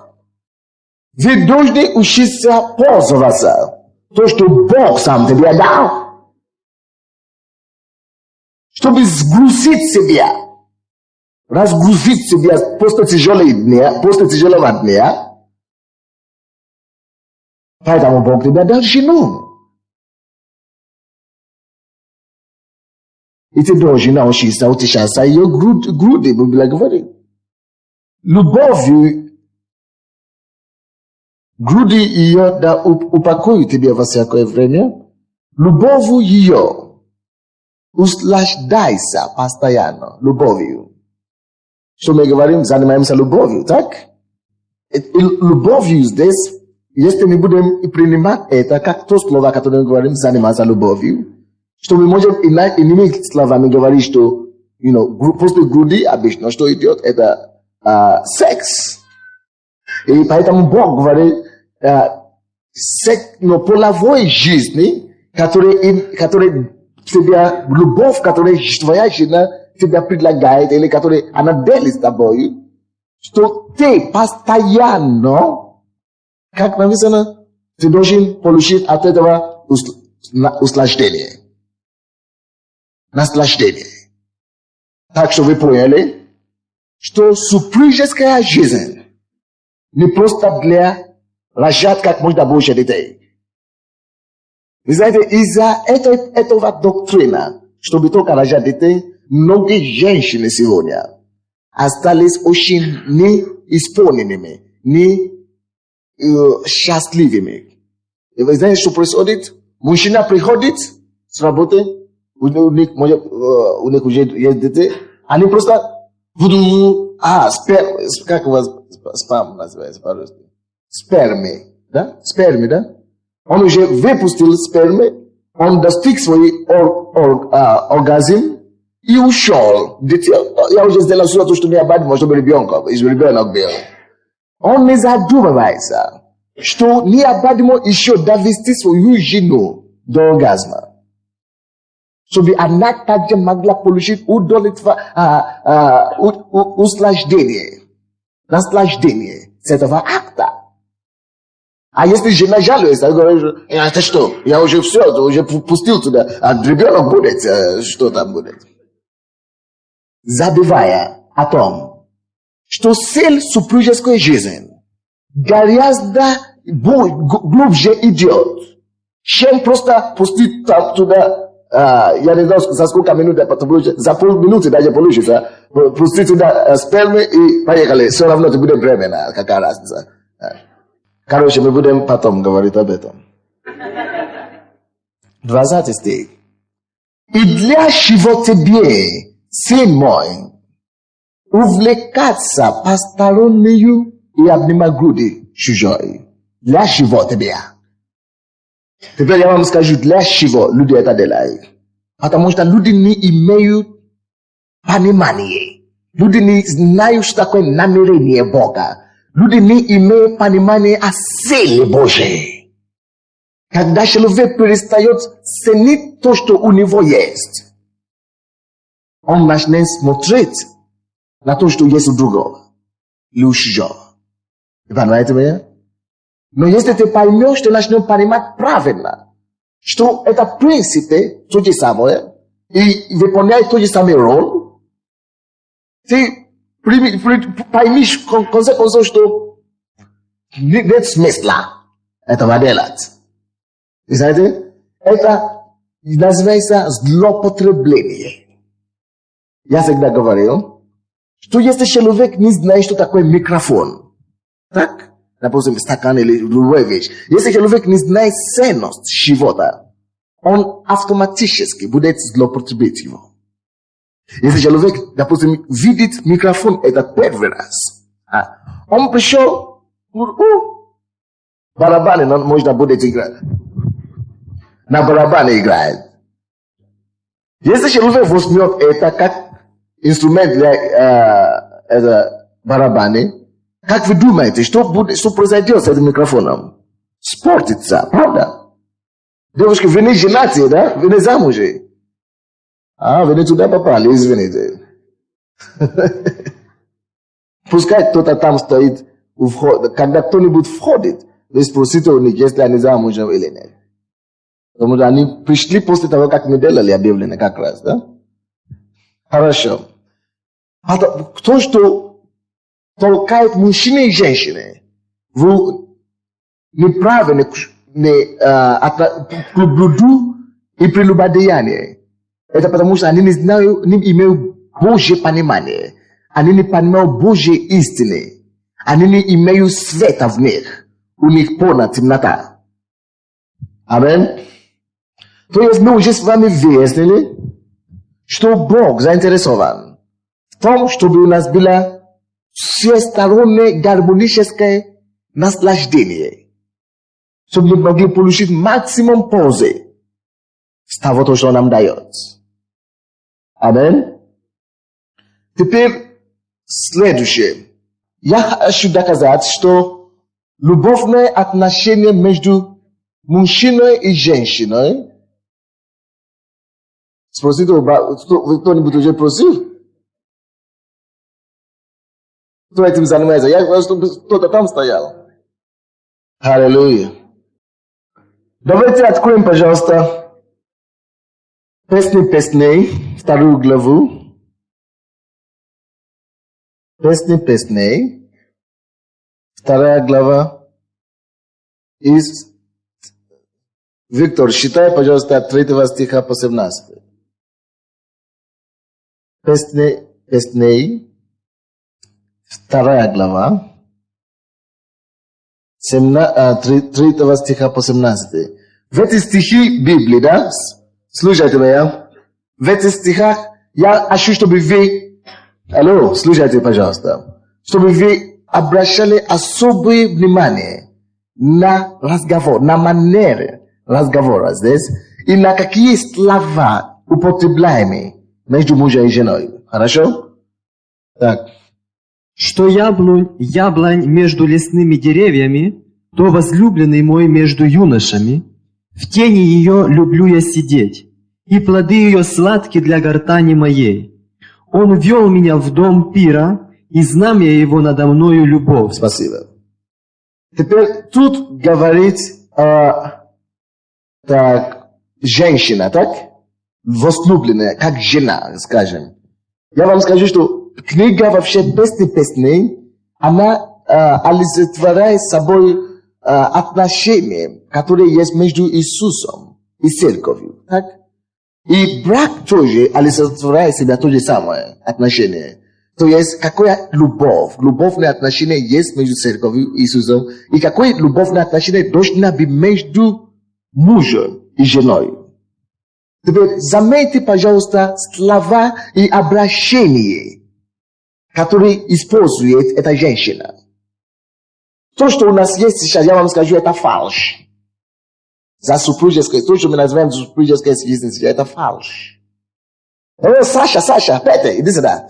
Speaker 1: Вы должны учиться пользоваться то, что Бог сам тебе дал. Чтобы сгрузить себя, разгрузить себя после тяжелого дня. Поэтому Бог тебе дал жену. И ты должен научиться утешаться ее груди, Библия говорит. Любовью груди ее да упокоит тебе во всякое время. Любовью ее услаждайся постоянно, любовью. Что мы говорим, занимаемся любовью, так? И любовью здесь, если мы будем принимать это, как то слово, которое мы говорим, заниматься любовью, что мы можем иными словами говорить, что, после груди обычно, что идет, это секс. И поэтому Бог говорит, половой жизни, который тебя, любовь, которую твоя жена тебя предлагает, или которую она делит с тобой, что ты постоянно, как написано, ты должен получить от этого наслаждение. Так что вы поняли, что супружеская жизнь не просто для рожать как можно больше детей. Вы знаете, из-за этого доктрина, чтобы только рожать детей, многие женщины сегодня остались очень неисполненными, не счастливыми. И вы знаете, что происходит? Мужчина приходит с работы, у них уже есть дети, они просто как у вас спам называется по-русски? Спермы, да? Он уже выпустил спермы, он достиг свой оргазм и ушел. Я уже сделал все, что необходимо, чтобы ребенок был. Он не задумывается, что необходимо еще довести свою жену до оргазма. Чтобы она также могла получить наслаждение с этого акта. А если жена жалуется, говорит, это что, я уже все, уже пустил туда, а ребенок будет, что там будет? Забывая о том, что цель супружеской жизни гораздо глубже идет, чем просто пустить туда я не знаю, за сколько минут это получится, за полминуты даже получится, пусти туда спермы и поехали, все равно ты будешь беременна, какая разница. Короче, мы будем потом говорить об этом. 20 стих. И для чего тебе, сын мой, увлекаться постороннюю и обнимать груди чужой? Для чего тебе? Теперь я вам скажу, для чего люди это делают. Потому что люди не имеют понимания. Люди не знают, что такое намерение Бога. Люди не имеют понимания о силе Божьей. Когда человек перестает ценить то, что у него есть, он начинает смотреть на то, что есть у другого. Или у чужого. Вы понимаете меня? Но если ты поймешь, ты начнешь понимать правильно, что это в принципе то же самое, и выполняет тот же самый роль, ты поймешь в конце концов, что нет смысла этого делать. И знаете, это называется злоупотребление. Я всегда говорил, что если человек не знает, что такое микрофон, так? Допустим, стакан или другая вещь. Если человек не знает ценность чего-то, он автоматически будет злоупотреблять его. Если человек, допустим, видит микрофон, это первый раз, он пришел, барабаны, он можно будет играть. На барабане играет. Если человек возьмет это как инструмент для барабаны, как вы думаете, что произойдет с этим микрофоном? Спортится, правда? Девушки, вы не женаты, да? Вы не замужи. Вы не туда попали, извините. Пускай кто-то там стоит у входа. Когда кто-нибудь входит, вы спросите у них, если они замужем или нет. Потому что они пришли после того, как мы делали объявление как раз, да? Хорошо. То, что толкает мужчины и женщины в неправильное к блуду и прелюбодеянию. Это потому, что они не знают, не имеют Божье понимание. Они не понимают Божьей истины. Они не имеют света в них. У них полная темнота. Амин. То есть мы уже с вами выяснили, что Бог заинтересован в том, чтобы у нас было всестороннее гармоническое наслаждение, чтобы мы могли получить максимум пользы с того, что он нам дает. Амин. Теперь следующее. Я хочу доказать, что любовное отношение между мужчиной и женщиной. Спросите, кто-нибудь уже просил? Кто этим занимается? Я говорю, что кто-то там стоял. Аллилуйя. Давайте откроем, пожалуйста, Песни Песней, 2 главу. Песни Песней, 2 глава. Виктор, считай, пожалуйста, от 3 стиха по 17. Песни Песней, 2 глава, 3 стиха по 17. В эти стихи Библии, да? Слушайте меня. В этих стихах я хочу, чтобы вы... Алло, слушайте, пожалуйста. Чтобы вы обращали особое внимание на разговор, на манеры разговора здесь, и на какие слова употребляемые между мужем и женой. Хорошо? Так.
Speaker 2: Что яблонь между лесными деревьями, то возлюбленный мой между юношами. В тени ее люблю я сидеть, и плоды ее сладки для гортани моей. Он ввел меня в дом пира, и знамя его надо мною любовь.
Speaker 1: Спасибо. Теперь тут говорит так, женщина, так? Возлюбленная, как жена, скажем. Я вам скажу, что книга вообще Песни Песней, она олицетворяет собой отношения, которые есть между Иисусом и церковью. Так? И брак тоже олицетворяет себя то же самое, отношения. То есть, какое любовь? Любовное отношение есть между церковью и Иисусом. И какое любовное отношение должно быть между мужем и женой. Теперь заметьте, пожалуйста, слова и обращения, которые использует эта женщина. То, что у нас есть сейчас, я вам скажу, это фальшь. За супружеское, то, что мы называем супружеское свидетельство, это фальшь. О, Саша, Петя, иди сюда.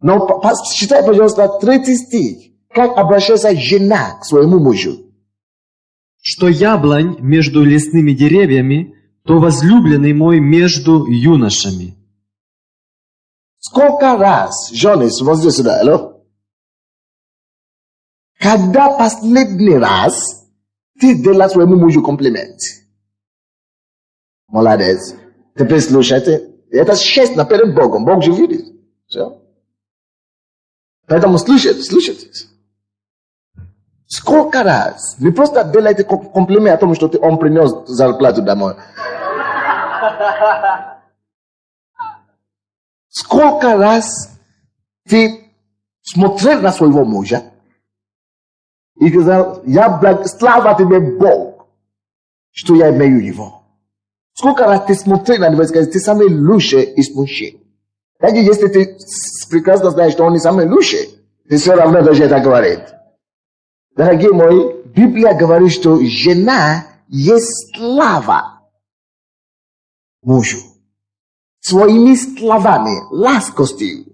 Speaker 1: Но читай, пожалуйста, 3 стих. Как обращается жена к своему мужу?
Speaker 2: Что яблонь между лесными деревьями, то возлюбленный мой между юношами.
Speaker 1: Сколько раз, жены, смотрите сюда, алло? Когда последний раз ты дала своему мужу комплимент? Молодец. Теперь слушайте. Это честно перед Богом. Бог же видит. Все. Поэтому слушайте. Сколько раз? Не просто делайте комплимент о том, что он принес зарплату домой. Сколько раз ты смотрел на своего мужа и сказал, слава тебе, Бог, что я имею его. Сколько раз ты смотрел на него и сказал, ты самый лучший из мужчин. Даже если ты прекрасно знаешь, что он не самый лучший, ты все равно должен это говорить. Дорогие мои, Библия говорит, что жена есть слава мужу. Своими словами, ласкостью,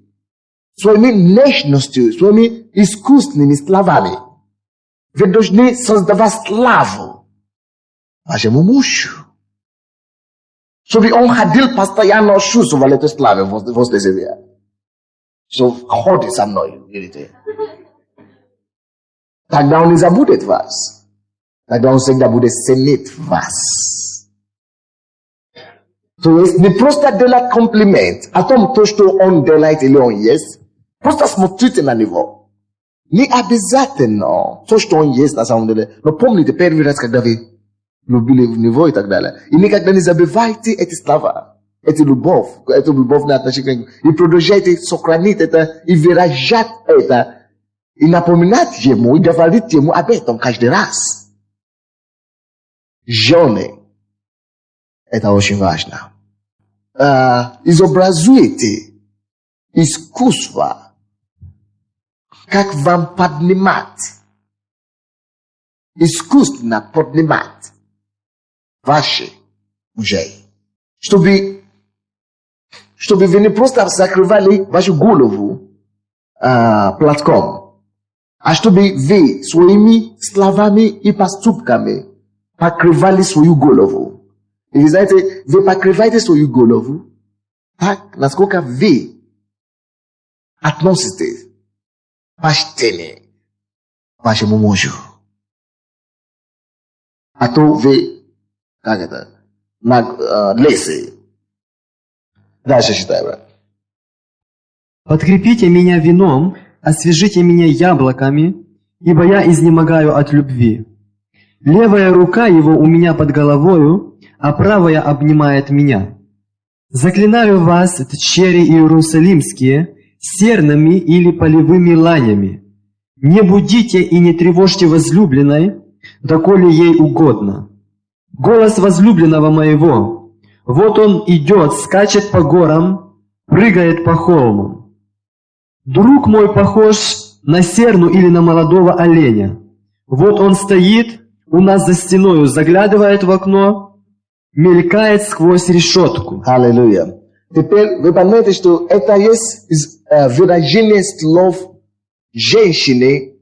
Speaker 1: своими нежностью, своими искусственными словами. Вы должны создавать славу вашему мужу. Чтобы он ходил постоянно, чувствовал эту славу возле себя. Что ходит со мной, видите. Тогда он не забудет вас. Тогда он всегда будет ценить вас. То есть не просто делать комплимент о том, то, что он делает или он есть. Просто смотрите на него. Не обязательно то, что он есть на самом деле. Но помните первый раз, когда вы любили в него и так далее. И никогда не забывайте эти слова. Это любовное отношение. И продолжайте сохранить это и выражать это. И напоминать ему, и говорить ему об этом каждый раз. Жены. Это очень важно. Изобразуйте искусство, как вам поднимать, искусственно поднимать ваши мужей. Чтобы вы не просто закрывали вашу голову платком, а чтобы вы своими словами и поступками покрывали свою голову. И вы знаете, вы покрываете свою голову так, насколько вы относитесь почтение вашему мужу. А то вы, лесы. Дальше читай, брат.
Speaker 2: Подкрепите меня вином, освежите меня яблоками, ибо я изнемогаю от любви. Левая рука его у меня под головою, а правая обнимает меня. Заклинаю вас, дщери иерусалимские, серными или полевыми ланями. Не будите и не тревожьте возлюбленной, доколе ей угодно. Голос возлюбленного моего, вот он идет, скачет по горам, прыгает по холмам. Друг мой похож на серну или на молодого оленя. Вот он стоит у нас за стеною, заглядывает в окно, мелькает сквозь решетку.
Speaker 1: Аллилуйя. Теперь вы понимаете, что это есть выражение слов женщины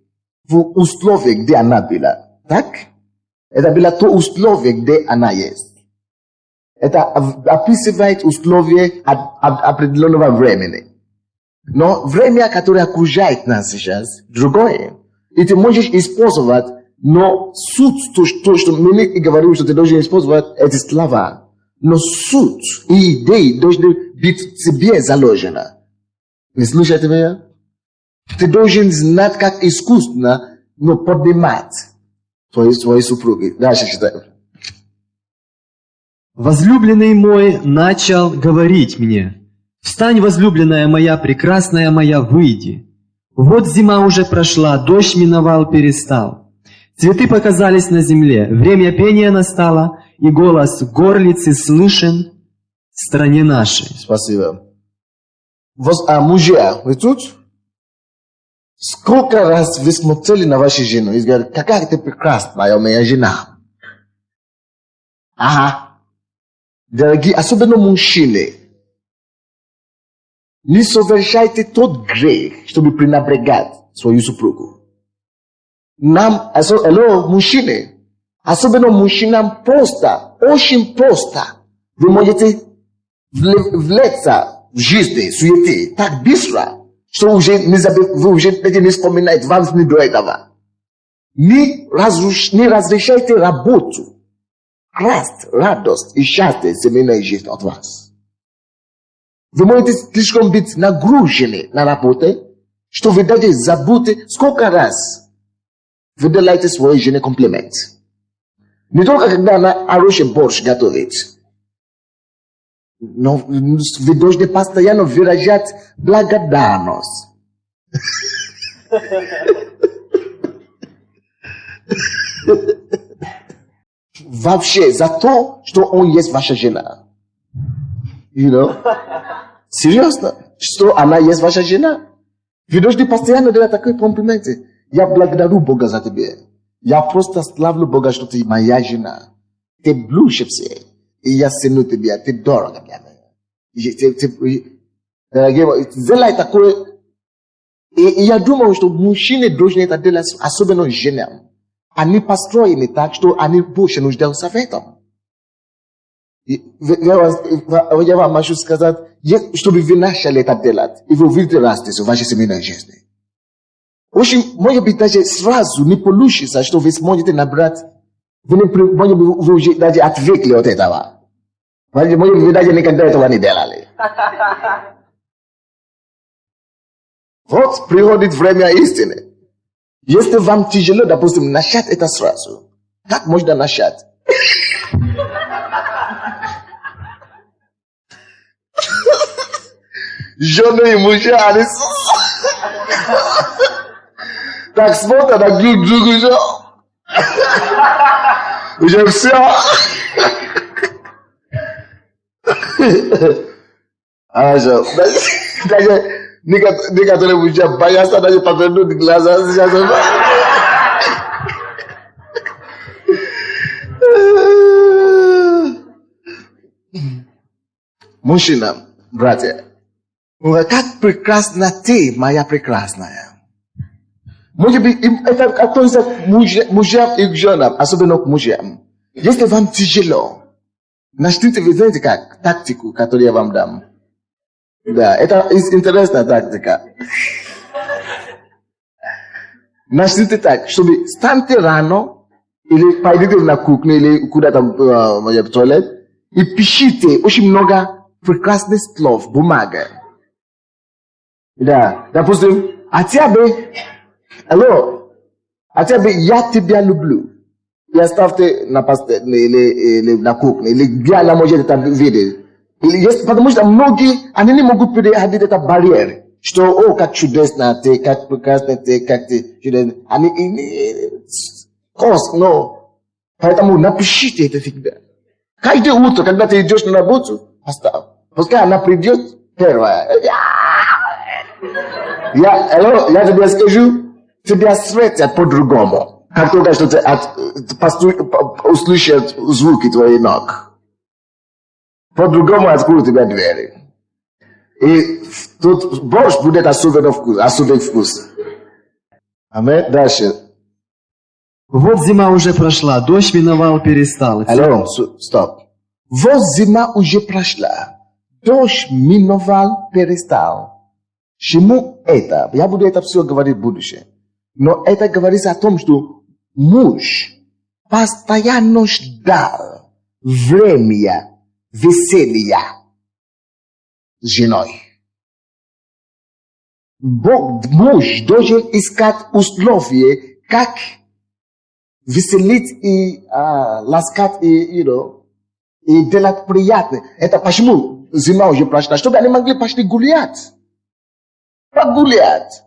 Speaker 1: в условиях, где она была. Так? Это было то условие, где она есть. Это описывает условия определенного времени. Но время, которое окружает нас сейчас, другое. И ты можешь использовать, но суть, то, что мы и говорим, что ты должен использовать эти слова. Но суть и идеи должны быть в тебе заложены. Вы слушаете меня? Ты должен знать, как искусственно, но поднимать твои супруги. Дальше читаем.
Speaker 2: Возлюбленный мой начал говорить мне: «Встань, возлюбленная моя, прекрасная моя, выйди. Вот зима уже прошла, дождь миновал, перестал. Цветы показались на земле, время пения настало, и голос горлицы слышен в стране нашей».
Speaker 1: Спасибо. Мужья, вы тут? Сколько раз вы смотрели на вашу жену и говорили: какая ты прекрасная моя жена? Ага. Дорогие, особенно мужчины, не совершайте тот грех, чтобы пренебрегать свою супругу. Мужчины, особенно мужчинам просто, очень просто. Вы можете влиться в жизни, суете, так быстро, что вы уже не вспоминаете, вам не до этого. Не разрешайте работу, красть, радость и счастье семейной жизни от вас. Вы можете слишком быть нагружены на работе, что вы даже забудете, сколько раз вы делаете своей жене комплимент. Не только когда она хороший борщ готовит, но вы должны постоянно выражать благодарность. Вообще за то, что он есть ваша жена. You know? Серьезно, что она есть ваша жена. Вы должны постоянно делать такие комплименты. Я благодарю Бога за тебя. Я просто славлю Бога, что ты моя жена. Ты блюще все. И я ценю тебя. Ты дорого для меня. Дорогие, делай такое. И я думаю, что мужчины должны это делать, особенно женам. Они построены так, что они больше нуждаются в этом. Я вам хочу сказать, чтобы вы начали это делать, и вы увидите разницу в вашей семейной жизни. Очень, может быть, даже сразу не получится, что вы сможете набрать, вы уже даже отвыкли от этого. Может быть, вы даже никогда этого не делали. Вот приходит время истины. Если вам тяжело, допустим, начать это сразу, как можно начать? Жены и мужья, они так смотрят на друг друга, уже все. Даже некоторые мужья боятся даже повернуть глаза. Мужчина, братья, как прекрасна ты, моя прекрасная. Может быть, это относится к мужьям и к женам, особенно к мужьям. Если вам тяжело, начните, вы знаете как, тактику, которую я вам дам. Да, это интересная тактика. Начните так, чтобы встаньте рано, или пойдите на кухню, или куда-то в туалет, и пишите очень много прекрасных слов, бумага. Да, допустим, а тебе, я тебя люблю. И оставьте на постель, или на кухне, или где она может это видеть. Потому что многие, они не могут переходить этот барьер, что, как чудесно ты, как прекрасно ты, как ты чудесно. Но. Поэтому напишите это всегда. Каждое утро, когда ты идешь на работу, поставь. Пускай она придет первая. Я тебе скажу, тебя встретят по-другому. Как только что ты услышат звуки твоих ног. По-другому откроют тебя двери. И тут борщ будет особенный вкус. Аминь. Дальше.
Speaker 2: Вот зима уже прошла, дождь миновал, перестал.
Speaker 1: Стоп. Вот зима уже прошла, дождь миновал, перестал. Чему это? Я буду это все говорить в будущем. Но это говорится о том, что муж постоянно ждал времени веселья с женой. Муж должен искать условия, как веселить и ласкать и И делать приятно. Это почему зима уже прошла, чтобы они могли пошли гулять. Погулять.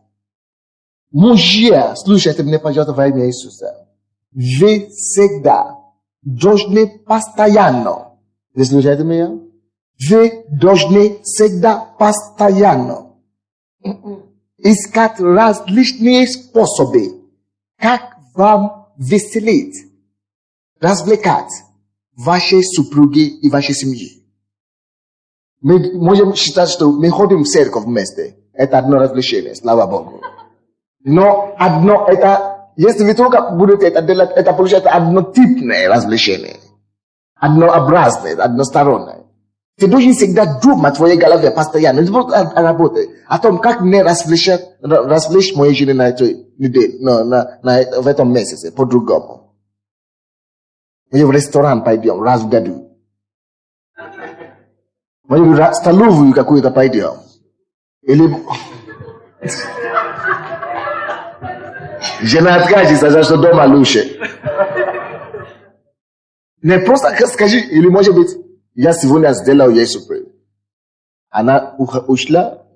Speaker 1: Мужья, слушайте меня, пожалуйста, во имя Иисуса. Вы всегда должны постоянно. Вы слушаете меня? Вы должны всегда постоянно искать различные способы, как вам веселить, развлекать ваши супруги и ваши семьи. Мы можем считать, что мы ходим в церковь вместе. Это одно развлечение, слава Богу. Но одно это, если вы только будете это делать, это получается однотипное развлечение. Однообразное, одностороннее. Ты должен всегда думать в твоей голове постоянно. Не просто работать. О том, как мне развлечь мою жену на этой неделе, в этом месяце, по-другому. Мы в ресторан пойдем раз в году. Мы в столовую какую-то пойдем. Или... Жена откажется, за что дома лучше. Не просто скажи, или может быть, я сегодня сделал ей сюрприз. Она ушла,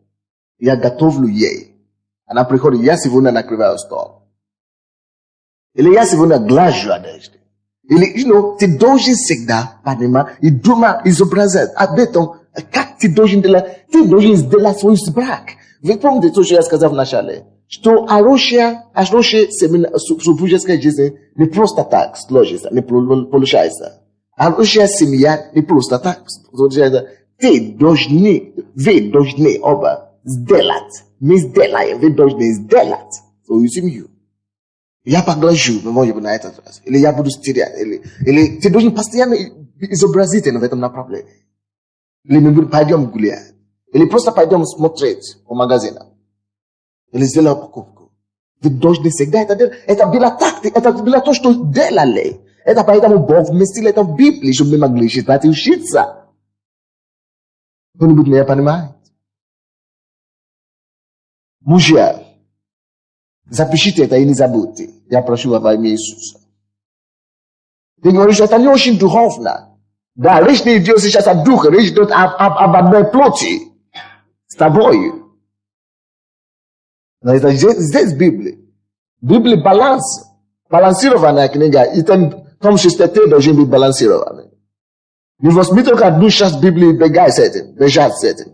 Speaker 1: я готовлю ей. Она приходит, я сегодня накрываю стол. Или я сегодня глажу одежду. Или, ты должен всегда понимать и думать, изображать об этом, как ты должен сделать свой брак. Вы помните то, что я сказал в начале? Что хорошая супружеская жизнь не просто так сложится, не получается. Хорошая семья не просто так сложится. Вы должны оба сделать. Мы сделаем, вы должны сделать свою семью. Я поглажу, может быть, на этот раз. Или я буду стерять. Или ты должен постоянно изобразить в этом направлении. Или мы пойдем гулять. Или просто пойдем смотреть по магазинам. Или сделаем покупку. Вы должны всегда это делать. Это было тактика, это было то, что делали. Это поэтому Бог вместил это в Библии, чтобы мы могли читать и учиться. Кто-нибудь меня понимает? Мужья, запишите это и не забудьте. Я прошу вас во имя Иисуса. Ты говоришь, это не очень духовно. Да, речь не идет сейчас о духе, речь идет об одной плоти. С тобой. Но это здесь в Библии. В Библии баланс. Балансированная книга. И там чистоты должны быть балансированы. Невозможно только одну часть Библии бежать с этим.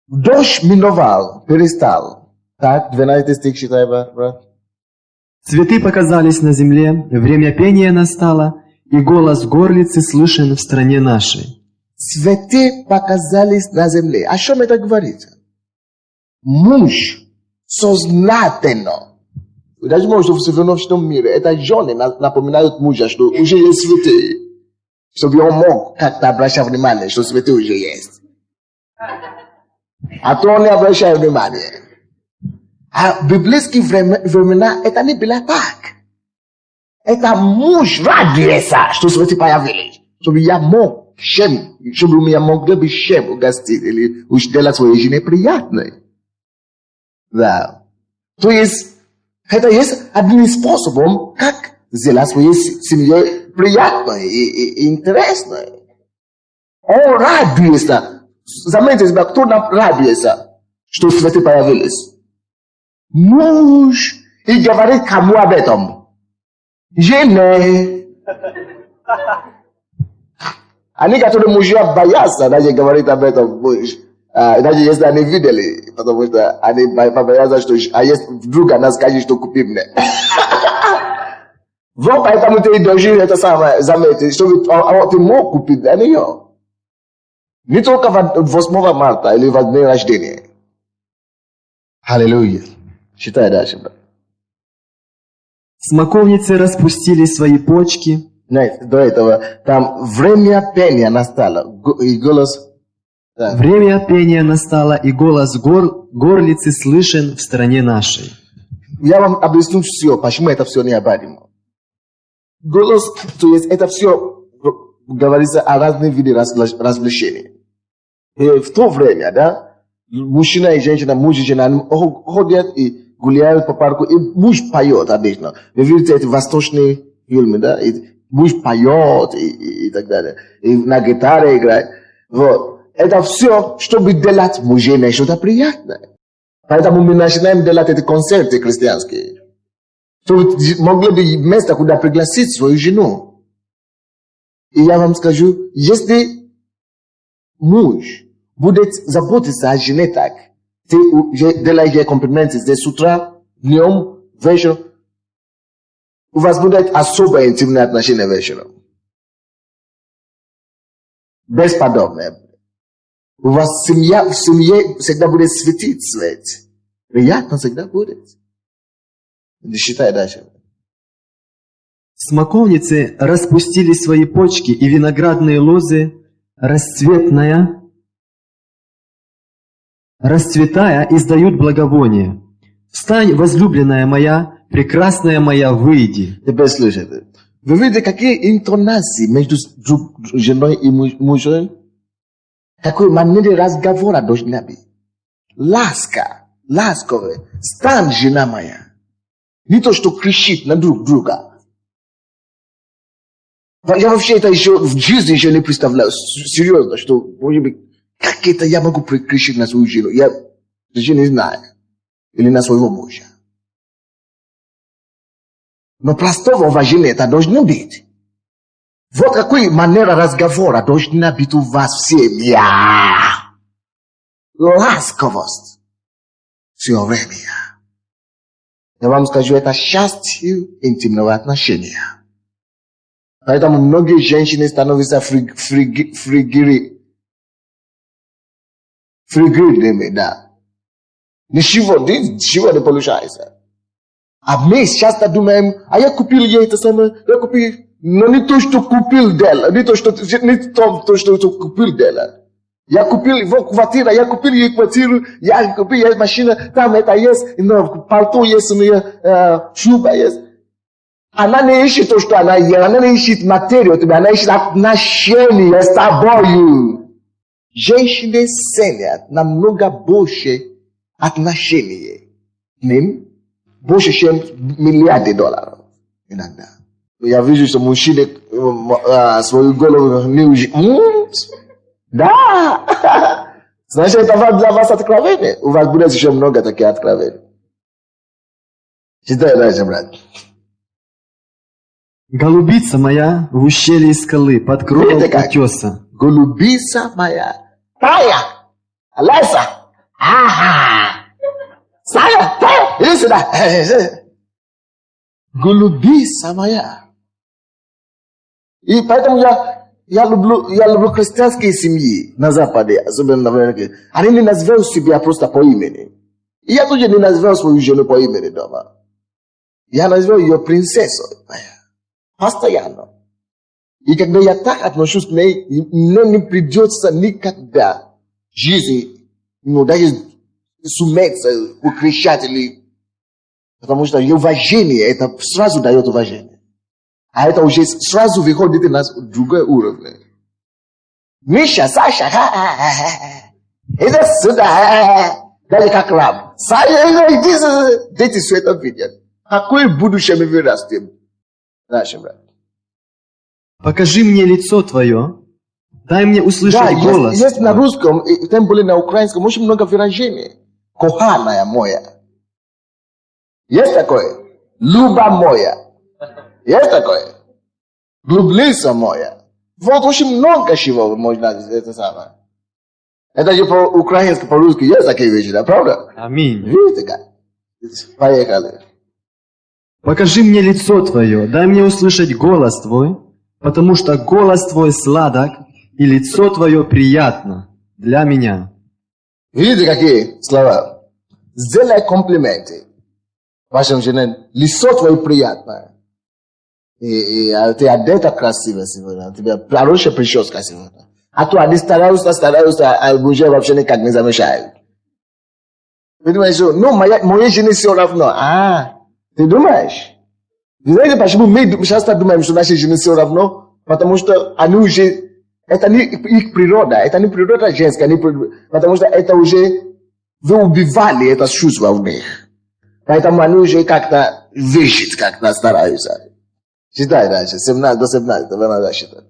Speaker 1: Дождь миновал, перестал. Так, 12 стих читай, брат.
Speaker 2: Цветы показались на земле, время пения настало, и голос горлицы слышен в стране нашей.
Speaker 1: Цветы показались на земле. О чем это говорит? Муж сознательно. Даже может в современном мире. Это жены напоминают мужа, что уже есть цветы. Чтобы он мог как-то обращать внимание, что цветы уже есть. А то он не обращает внимания. А в библейские времена это не было так. Это муж радуется, что цветы появились. Чтобы я мог чтобы у меня могли бы чем угостить или сделать своей жене приятной. Да. То есть, это есть одним способом, как сделать своей семье приятной и интересной. Он радуется. Заметьте себя, кто радуется, что цветы появились? Муж. И говорит кому об этом? Жене. Они, которые мужья боятся, даже говорит об этом муж. Даже если они видели, потому что они боятся, что вдруг она скажет, что купи мне. Вот поэтому ты должен это самое заметить, чтобы ты мог купить для нее. Не только 8 марта или в день рождения. Аллилуйя. Читай дальше, брат.
Speaker 2: Смоковницы распустили свои почки.
Speaker 1: Нет, до этого там время пения настало. И голос... Да.
Speaker 2: Время пения настало, и голос горлицы слышен в стране нашей.
Speaker 1: Я вам объясню все, почему это все необходимо. Голос, то есть это все говорится о разных видах развлечений. И в то время, да, мужчина и женщина, муж и жена ходят и гуляют по парку, и муж поет обычно. Вы видите эти восточные фильмы, да, и Пусть поет и так далее. И на гитаре играет. Вот. Это все, чтобы делать мужчине что-то приятное. Поэтому мы начинаем делать эти концерты христианские. Чтобы могли бы место, куда пригласить свою жену. И я вам скажу, если муж будет заботиться о жене так, ты делаешь ей комплименты здесь с утра, днем, вечером, у вас будет особое интимное отношение вечером. Бесподобное. У вас в семье всегда будет светить свет. Приятно всегда будет. Не считай дальше.
Speaker 2: Смоковницы распустили свои почки, и виноградные лозы, расцветая, издают благовоние. Встань, возлюбленная моя, прекрасная моя, выйди.
Speaker 1: Теперь слушайте. Вы видите, какие интонации между женой и мужем? Какой манеры разговора должна быть? Ласка, ласковая. Стань, жена моя. Не то, что кричит на друг друга. Я вообще это еще в жизни еще не представляю. Серьезно, что, может быть, как это я могу кричать на свою жену? Я даже не знаю. Или на своего мужа. Но простого уважения это должно быть. Вот какой манера разговора должна быть у вас в семье. Ласковость. Все время. Я вам скажу, это счастье интимного отношения. Поэтому многие женщины становятся фригидными, да. Ничего не получается. А мы часто думаем, а я купил ей это самое, я купил, но не то, что купил дело, не то, что купил дело. Я купил его квартиру, я купил ей квартиру, я купил ей машину, там это есть, пальто есть, у нее шуба есть. Она не ищет то, что она ела, она не ищет материю, она ищет отношения с тобою. Женщины ценят намного больше отношений. Ним больше, чем миллиарды долларов. Иногда. Я вижу, что мужчины свою голову не ужимают. Да! Значит, это для вас откровение. У вас будет еще много таких откровений. Читай дальше, брат.
Speaker 2: Голубица моя в ущелье скалы, под кровом утеса.
Speaker 1: Голубица моя. Тая! Алеса! Ага! Сая! Тая! Иди сюда! Голубица моя. И поэтому я люблю христианские семьи на Западе, особенно в Америке. Они не называют себя просто по имени. И я тоже не называю свою жену по имени дома. Я называю ее принцессой моя. Постоянно. И когда я так отношусь к ней, мне не придется никогда в жизни, даже суметь укричать или... Потому что ее уважение, это сразу дает уважение. А это уже сразу выходит на другой уровень. Миша, Саша, иди сюда, даже как раб. Саша, иди, дети все это видят. Какое будущее мы вырастем? Дальше, брат.
Speaker 2: Покажи мне лицо твое, дай мне услышать голос.
Speaker 1: Есть на русском, тем более на украинском, очень много выражений. Коханая моя. Есть такое? Люба моя. Есть такое? Глублица моя. Вот очень много чего можно это самое. Это же по-украински, по-русски есть такие вещи, да, правда?
Speaker 2: Аминь.
Speaker 1: Видите как? Поехали.
Speaker 2: Покажи мне лицо твое, дай мне услышать голос твой, потому что голос твой сладок, и лицо твое приятно для меня.
Speaker 1: Видите, какие слова? Сделай комплименты вашим женам. Лицо твое приятное. И ты одета красиво сегодня. У тебя хорошая прическа сегодня. А то они стараются, а мужа вообще никак не замечают. Вы думаете, что, моей жене все равно. Ты думаешь? Вы знаете, почему мы часто думаем, что нашей жене все равно? Потому что они уже... Это не их природа. Это не природа женская. Потому что это уже... Вы убивали это чувство в них. Поэтому они уже как-то вещить, как-то стараются. Читай дальше. 17 до 17. Давай надо считать.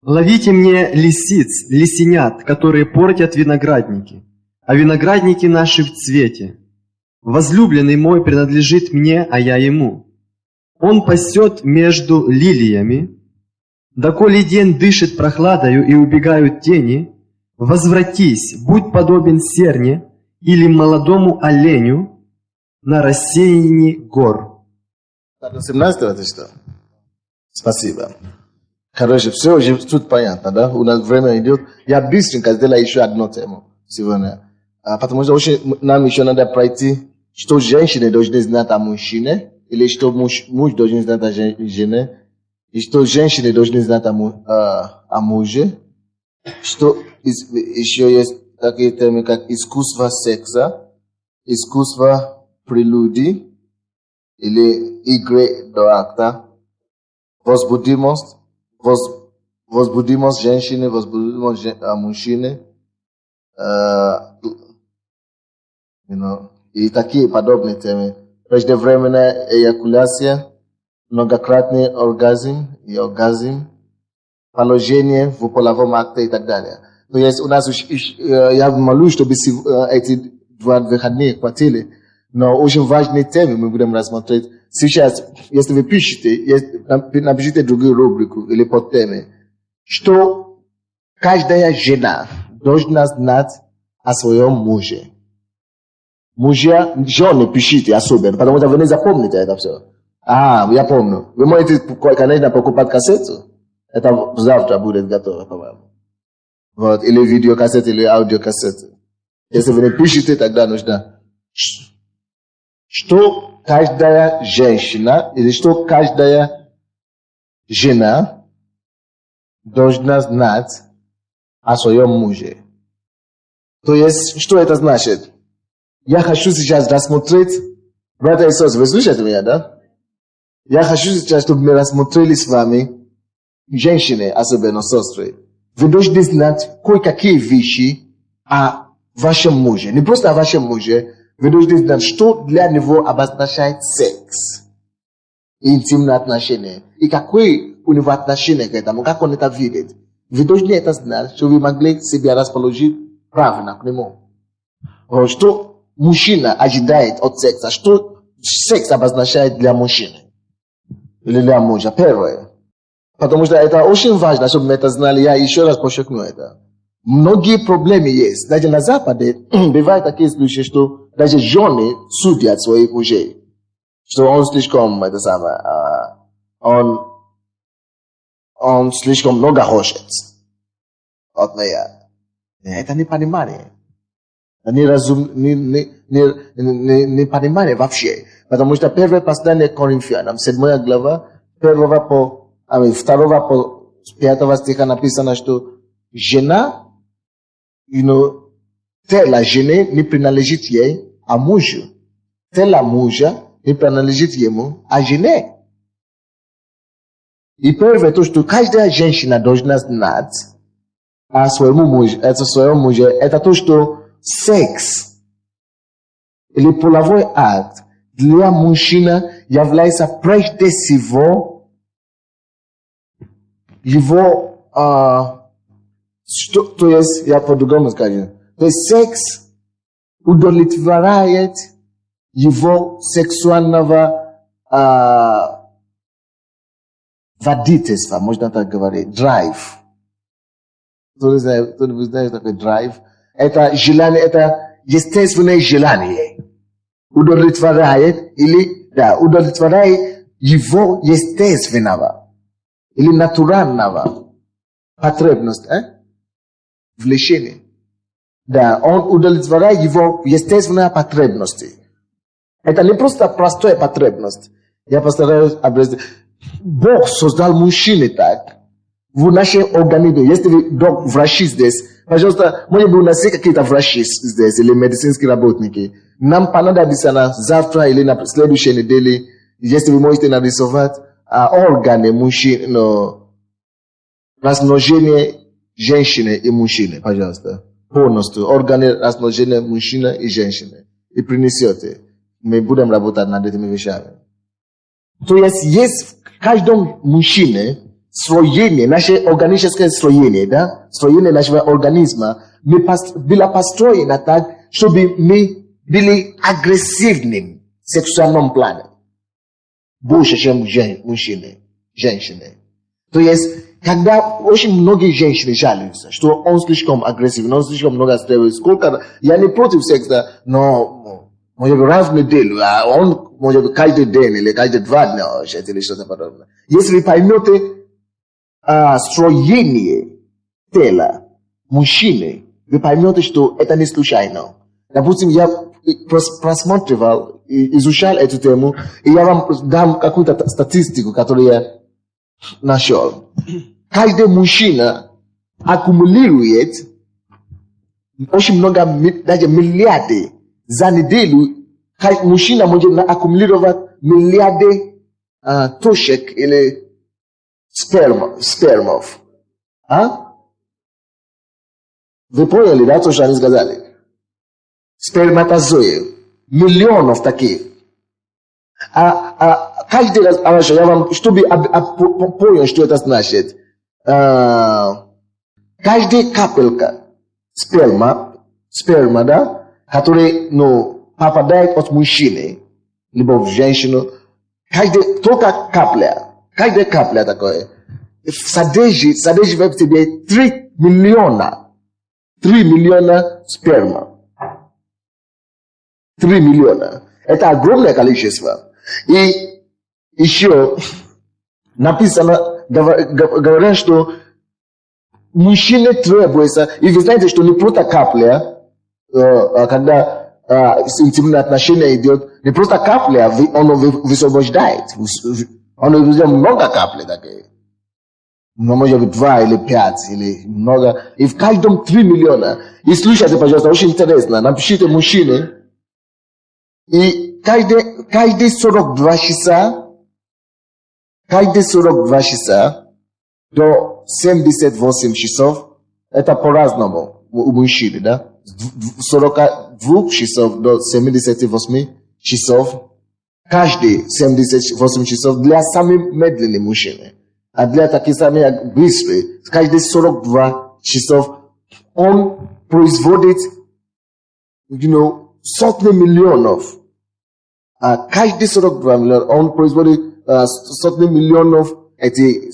Speaker 2: Ловите мне лисиц, лисенят, которые портят виноградники, а виноградники наши в цвете. Возлюбленный мой принадлежит мне, а я ему. Он пасет между лилиями. Доколе день дышит прохладою и убегают тени, возвратись, будь подобен серне или молодому оленю на рассеянии гор.
Speaker 1: До 17 ты читал? Спасибо. Короче, все уже тут понятно, да? У нас время идет. Я быстренько сделаю еще одну тему сегодня. Потому что нам еще надо пройти, что женщины должны знать о мужчине, или что муж должен знать о жене, и что женщины должны знать о муже. Что еще есть такие темы, как искусство секса, искусство прелюдии, или игры до акта, возбудимость женщины, возбудимость мужчины, и такие подобные темы. Преждевременная эякуляция, многократный оргазм и оргазм, положение в половом акте и так далее. То есть у нас, я молю, чтобы эти 2 выходных хватили, но очень важные темы мы будем рассмотреть. Сейчас, если вы пишете, напишите другую рубрику или подтемы, что каждая жена должна знать о своем муже. Жены пишите особенно, потому что вы не запомните это все. Я помню. Вы можете, конечно, покупать кассету. Это завтра будет готово, по-моему. Вот, или видеокассета, или аудиокассета. Если вы не пишете, тогда нужно. Что каждая женщина, или что каждая жена должна знать о своем муже. То есть, что это значит? Я хочу сейчас рассмотреть, братья и сестры, вы слушаете меня, да? Я хочу сейчас, чтобы мы рассмотрели с вами, женщины, особенно сестры. Вы должны знать кое-какие вещи о вашем муже. Не просто о вашем муже, вы должны знать, что для него обозначает секс. И интимные отношения. И какое у него отношение к этому, как он это видит. Вы должны это знать, чтобы вы могли себя расположить правильно к нему. Что мужчина ожидает от секса, что секс обозначает для мужчины. Или для мужа. Первое. Потому что это очень важно, чтобы мы это знали. Я еще раз подчеркну это. Многие проблемы есть. Даже на Западе бывают такие случаи, что даже жены судят своих мужей. Что он слишком, он слишком много хочет от меня. Это не понимание. Не понимание вообще. Потому что первое послание к Коринфянам, 7 глава, 2 по 5 стиха написано, что жена, тело жены не принадлежит ей, а мужу. Тело мужа не принадлежит ему, а жене. И первое, то, что каждая женщина должна знать о своем муже, это то, что секс или половой акт для мужчины является прежде всего его, то есть, я по-другому скажу, то есть секс удовлетворяет его сексуального водительства, можно так говорить, драйв. Кто знает, такой драйв? Это желание, это естественное желание. Удовлетворяет удовлетворяет его естественного или натурального потребность, влечения. Да, он удовлетворяет его естественные потребности. Это не просто простая потребность. Я постараюсь объяснить. Бог создал мужчины так. В нашем организме, если врачи здесь, пожалуйста, может быть, у нас есть какие-то врачи здесь, или медицинские работники. Нам понадобится завтра или на следующей неделе, если вы можете нарисовать органы мужчин, размножение женщины и мужчины, пожалуйста. Полностью. Органы размножения мужчины и женщины. И принесете. Мы будем работать над этими вещами. То есть в каждом мужчине строение, наше органическое строение, да, строение нашего организма, было построено так, чтобы мы были агрессивными в сексуальном плане. Больше, чем женщины. То есть, когда очень многие женщины жалуются, что он слишком агрессивен, он слишком много требует, сколько, я не против секса, но может быть раз в неделю, а он может быть каждый день или каждые 2 дня, или что-то подобное. Если вы поймете строение тела мужчины, вы поймете, что это не случайно. Допустим, я просматривал, изучал эту тему, и я вам дам какую-то статистику, которую я нашел. Каждый мужчина аккумулирует очень много, даже миллиарды за неделю. Мужчина может аккумулировать миллиарды точек или спермов. Вы поняли, да, то, что они сказали? Сперматозоидов. Миллионов таких. Каждый раз, я вам, чтобы понял, что это значит. Каждая капелька сперма, да, которая, попадает от мужчины, либо в женщину, каждая капля такое, содержит в тебе 3 миллиона сперма. 3 миллиона. Это огромное количество. И еще написано, говорят, что мужчине требуется, и вы знаете, что не просто капля, когда интимное отношение идет, не просто капля, он высвобождает. Он высвобождает много капель такие. Но может быть 2 или 5, или много. И в каждом 3 миллиона. И слушайте, пожалуйста, очень интересно. Напишите мужчине. И каждые 42 часа до 78 часов, это по-разному у мужчины, да? С 42 часов до 78 часов, каждые 78 часов для самых медленных мужчин. А для таких самых быстрых, каждые 42 часов он производит, сотни миллионов. А каждые 42 миллионов он производит сотни миллионов эти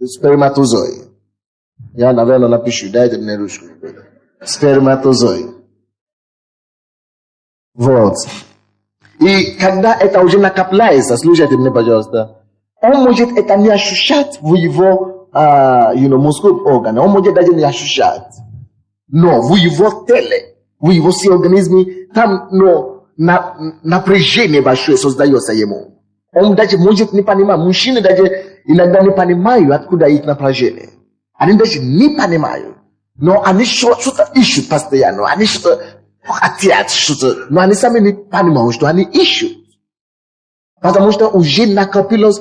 Speaker 1: сперматозои. Я, наверное, напишу, дайте мне ручку. Сперматозои. Вот. И когда это уже накапливается, слушайте меня, пожалуйста, он может это не ощущать в его мужском органе, он может даже не ощущать. Но в его теле, в его организме, там напряжение большое создается ему. Он даже может не понимать, мужчины даже иногда не понимают, откуда их напряжение. Они даже не понимают. Но они что-то ищут постоянно, они что-то хотят, что-то, но они сами не понимают, что они ищут. Потому что уже накопилось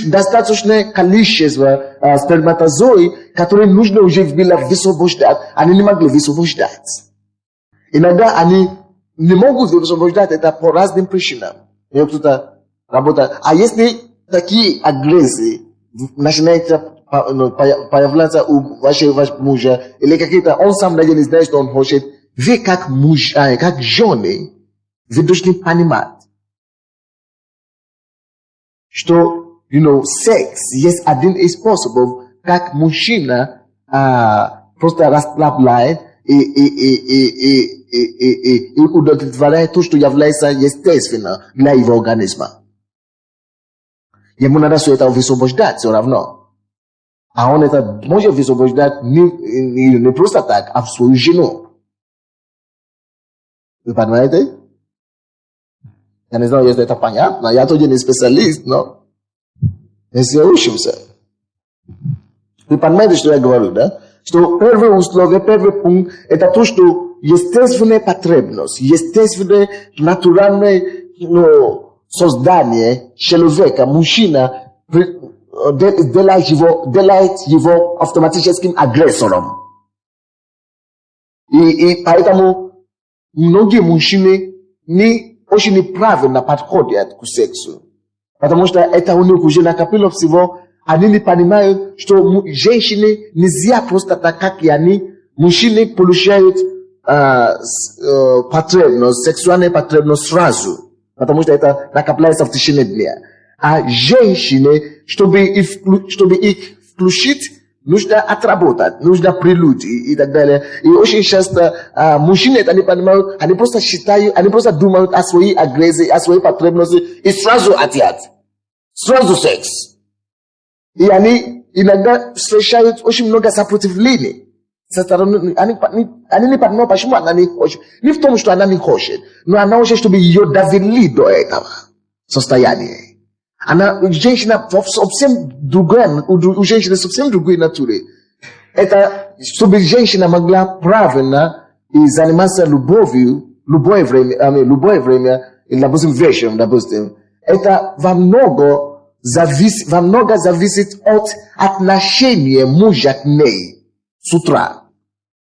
Speaker 1: достаточное количество сперматозоидов, которые нужно уже было высвобождать. Они не могли высвобождать. Иногда они не могут высвобождать это по разным причинам. И кто-то работает. А если такие агрессии начинают появляться у вашего мужа, или какие-то, он сам даже не знает, что он хочет, вы как муж, как жены, вы должны понимать, что, секс есть один из способов, как мужчина просто расслабляет и удовлетворяет то, что является естественно для его организма. Ему надо все это высвобождать все равно. А он это может высвобождать не просто так, а в свою жену. Вы понимаете? Я не знаю, если это понятно. Я тоже не специалист, но если учимся. Вы понимаете, что я говорю, да? Что первое условие, первый пункт, это то, что естественная потребность, естественное натуральное создание человека, мужчина, делает его автоматическим агрессором. И поэтому многие мужчины не очень правильно подходят к сексу. Потому что это у них уже накопило всего. Они не понимают, что женщины нельзя просто так, как и они. Мужчины получают потребность, сексуальную потребность сразу. Потому что это накопляется в течение дня. А женщины, чтобы их включить, нужно отработать, нужно прелюдии и так далее. И очень часто мужчины это не понимают, они просто считают, они просто думают о своей агрессии, о своей потребности и сразу хотят. Сразу секс. И они иногда встречают очень много сопротивлений. Они не понимают, почему она не хочет. Не в том, что она не хочет, но она хочет, чтобы ее довели до этого состояния. Женщина совсем другая, у женщины совсем другой натуры. Это, чтобы женщина могла правильно и заниматься любовью, любое время, или, допустим, вечером, допустим, это во много зависит от отношения мужа к ней с утра.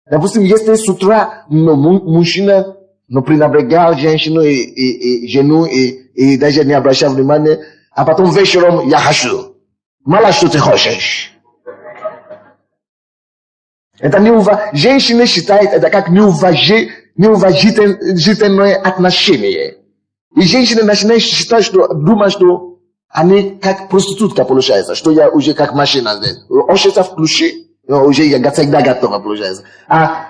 Speaker 1: Допустим, если с утра мужчина пренебрегал женщину и жену и даже не обращал внимания, а потом вечером я хочу. Мало что ты хочешь. Это женщина считает это как неуважительное отношение. И женщина начинает считать, думать, что они как проститутка получается, что я уже как машина здесь. Хочется включить, уже я всегда готова получается. А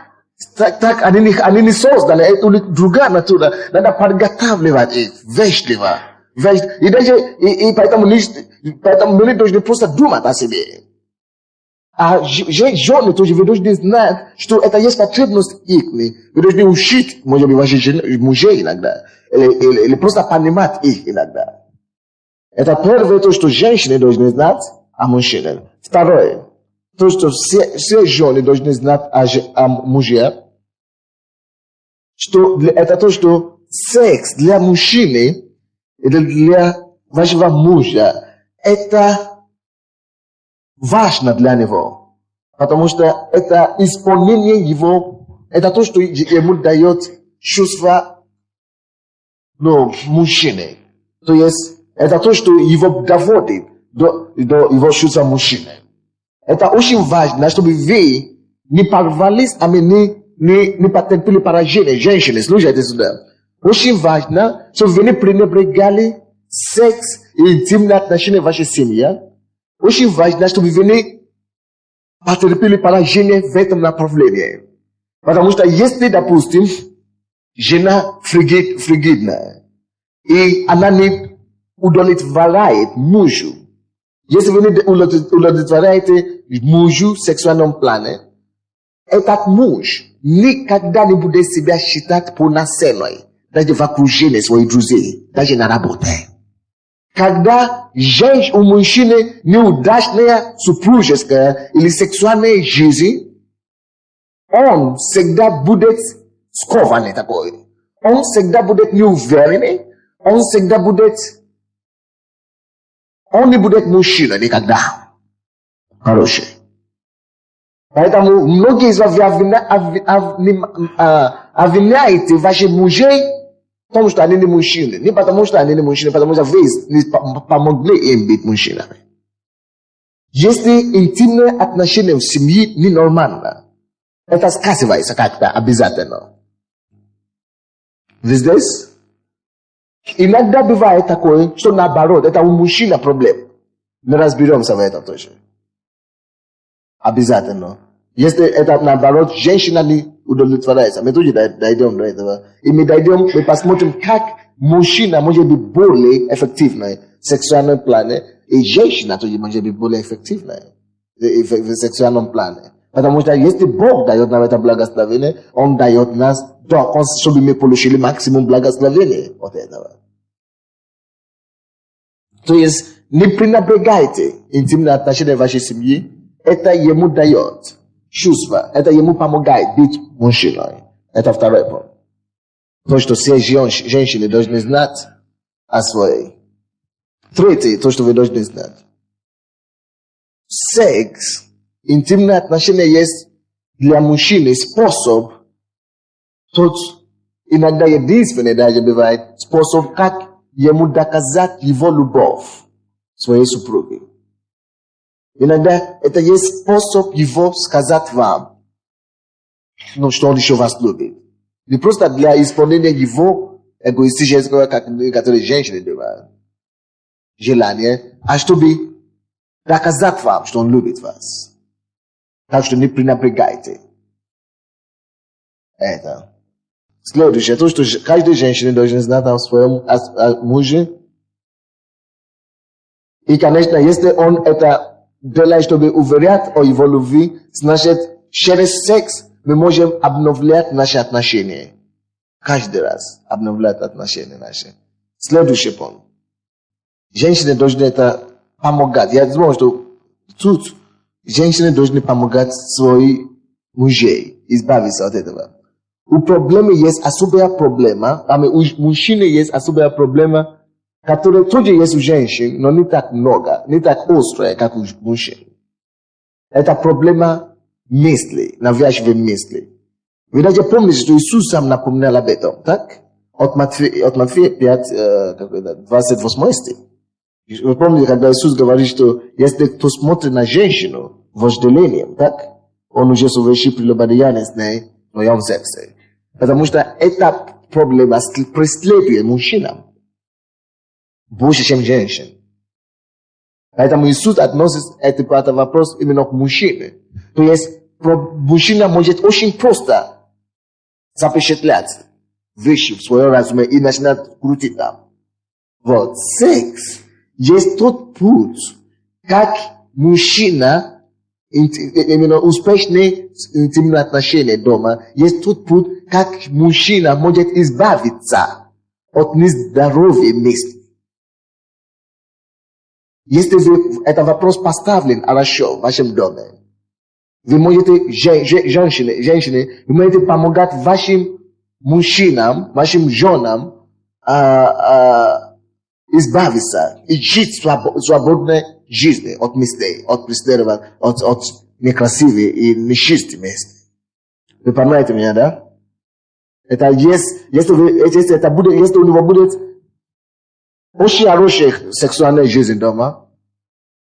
Speaker 1: так они не созданы, это у них другая натура. Надо подготавливать их вежливо. И даже поэтому мы не должны просто думать о себе. А жены тоже вы должны знать, что это есть потребность их. Вы должны учить, может быть, ваших мужей иногда. Или просто понимать их иногда. Это первое, то, что женщины должны знать о мужчинах. Второе, то, что все жены должны знать о мужьях. Это то, что секс для мужчины или для вашего мужа, это важно для него. Потому что это исполнение его, это то, что ему дает чувство мужчины. То есть, это то, что его доводит до его чувства мужчины. Это очень важно, чтобы вы не порвались, не потерпели поражение. Женщины, слушайте сюда. Очень важно, чтобы вы не пренебрегали секс и интимные отношения в вашей семье. Очень важно, чтобы вы не потерпели поражение в этом направлении. Потому что если, допустим, жена фригидная, и она не удовлетворяет мужу, если вы не удовлетворяете мужу в сексуальном плане, этот муж никогда не будет себя считать полноценной, даже в окружении своих друзей, даже на работе. Когда у мужчины неудачная супружеская или сексуальная жизнь, он всегда будет скованный такой. Он всегда будет неуверенный, он не будет мужчиной никогда. Хороший. Поэтому многие из вас обвиняете ваших мужей в том, что они не мужчины. Не потому, что они не мужчины, потому что вы не помогли им быть мужчинами. Если интимные отношения в семье ненормально, это сказывается как-то обязательно. Вы здесь? Иногда бывает такое, что наоборот, это у мужчины проблем. Мы разберемся в этом тоже. Обязательно. Если это наоборот, женщина не удовлетворяется. Мы тоже дойдем до этого. И мы посмотрим, как мужчина может быть более эффективной в сексуальном плане, и женщина тоже может быть более эффективной в сексуальном плане. Потому что если Бог дает нам это благословение, Он дает нас, чтобы мы получили максимум благословения от этого. То есть, не пренебрегайте интимные отношения в вашей семье. Это ему дает чувство. Это ему помогает быть мужчиной. Это второй пункт. То, что все женщины должны знать о своей. Третье, то, что вы должны знать. Секс, интимные отношения есть для мужчины способ иногда единственное даже бывает способ, как ему доказать его любовь своей супруге. Иногда это есть способ его сказать вам, ну, что он еще вас любит. Не просто для исполнения его эгоистического, которые женщины делают, желания, а чтобы доказать вам, что он любит вас. Так что не пренебрегайте это. Следующее, то, что каждая женщина должна знать о своем муже. И, конечно, если он это делает, чтобы уверять о его любви, значит, через секс мы можем обновлять наши отношения. Каждый раз обновлять отношения наши. Следующий пункт. Женщины должны это помогать. Я думаю, что тут женщины должны помогать своим мужей избавиться от этого. У проблемы есть особая проблема, у мужчины есть особая проблема, которая тоже есть у женщин, но не так много, не так острая, как у мужчин. Это проблема мысли, навязчивые мысли. Вы даже помните, что Иисус сам напоминал об этом, так? От Матфея 5, 28 стих. Вы помните, когда Иисус говорит, что если кто смотрит на женщину вожделением, так? Он уже совершил прелюбодеяние с ней в своем сексе. Потому что эта проблема преследует мужчинам больше, чем женщин. Поэтому Иисус относит этот вопрос именно к мужчине. То есть мужчина может очень просто запечатлять вещи в своем разуме и начинать крутить там. Вот. Секс есть тот путь, как мужчина именно успешные интимные отношения дома, есть тот путь, как мужчина может избавиться от нездоровья мыслей. Если этот вопрос поставлен хорошо в вашем доме, вы можете, женщины, вы можете помогать вашим мужчинам, вашим женам избавиться и жить свободной жизнью от мыслей, от преследования, от некрасивой и нечистой мысли. Вы понимаете меня, да? Это есть, если у него будет очень хорошая сексуальная жизнь дома,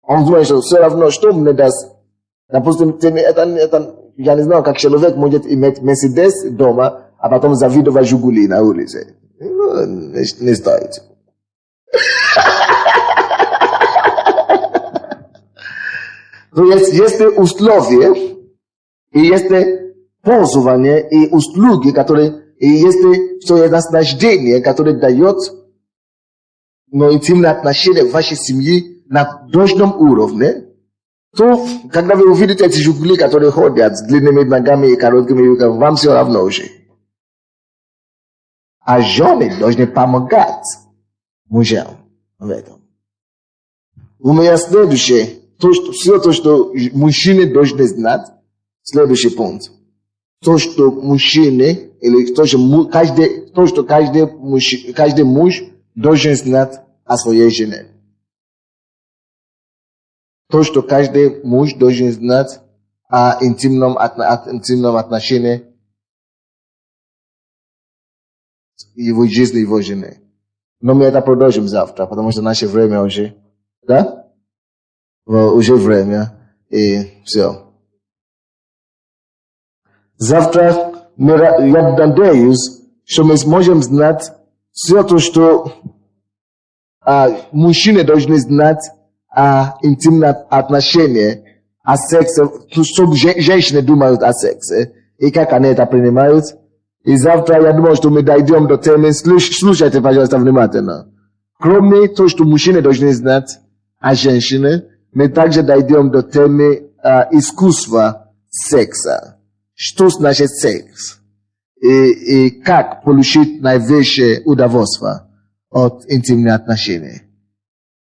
Speaker 1: он думает, что все равно, что мне даст. Допустим, я не знаю, как человек может иметь Мерседес дома, а потом завидовать Жигули на улице. Не стоит. То есть условия, и есть пользование, и услуги, и есть наслаждение, которое дает интимные отношения в вашей семье на должном уровне, то, когда вы увидите эти жигули, которые ходят с длинными ногами и короткими руками, вам все равно уже. А жены должны помогать мужьям в этом. У меня следующее, все то, что мужчины должны знать, следующий пункт. То, что мужчины, или то, что каждый муж должен знать о своей жене. То, что каждый муж должен знать о интимном отношении его жизни, его жены. Но мы это продолжим завтра, потому что наше время уже, да? Уже время, и все. Завтра я надеюсь, что мы сможем знать все то, что мужчины должны знать о интимном отношении, о сексе, что женщины думают о сексе, и как они это принимают. И завтра я думаю, что мы дойдем до темы, слушайте, пожалуйста, внимательно. Кроме того, что мужчины должны знать о женщине, мы также дойдем до темы искусства секса. Что значит секс? И как получить наивысшее удовольствие от интимных отношений.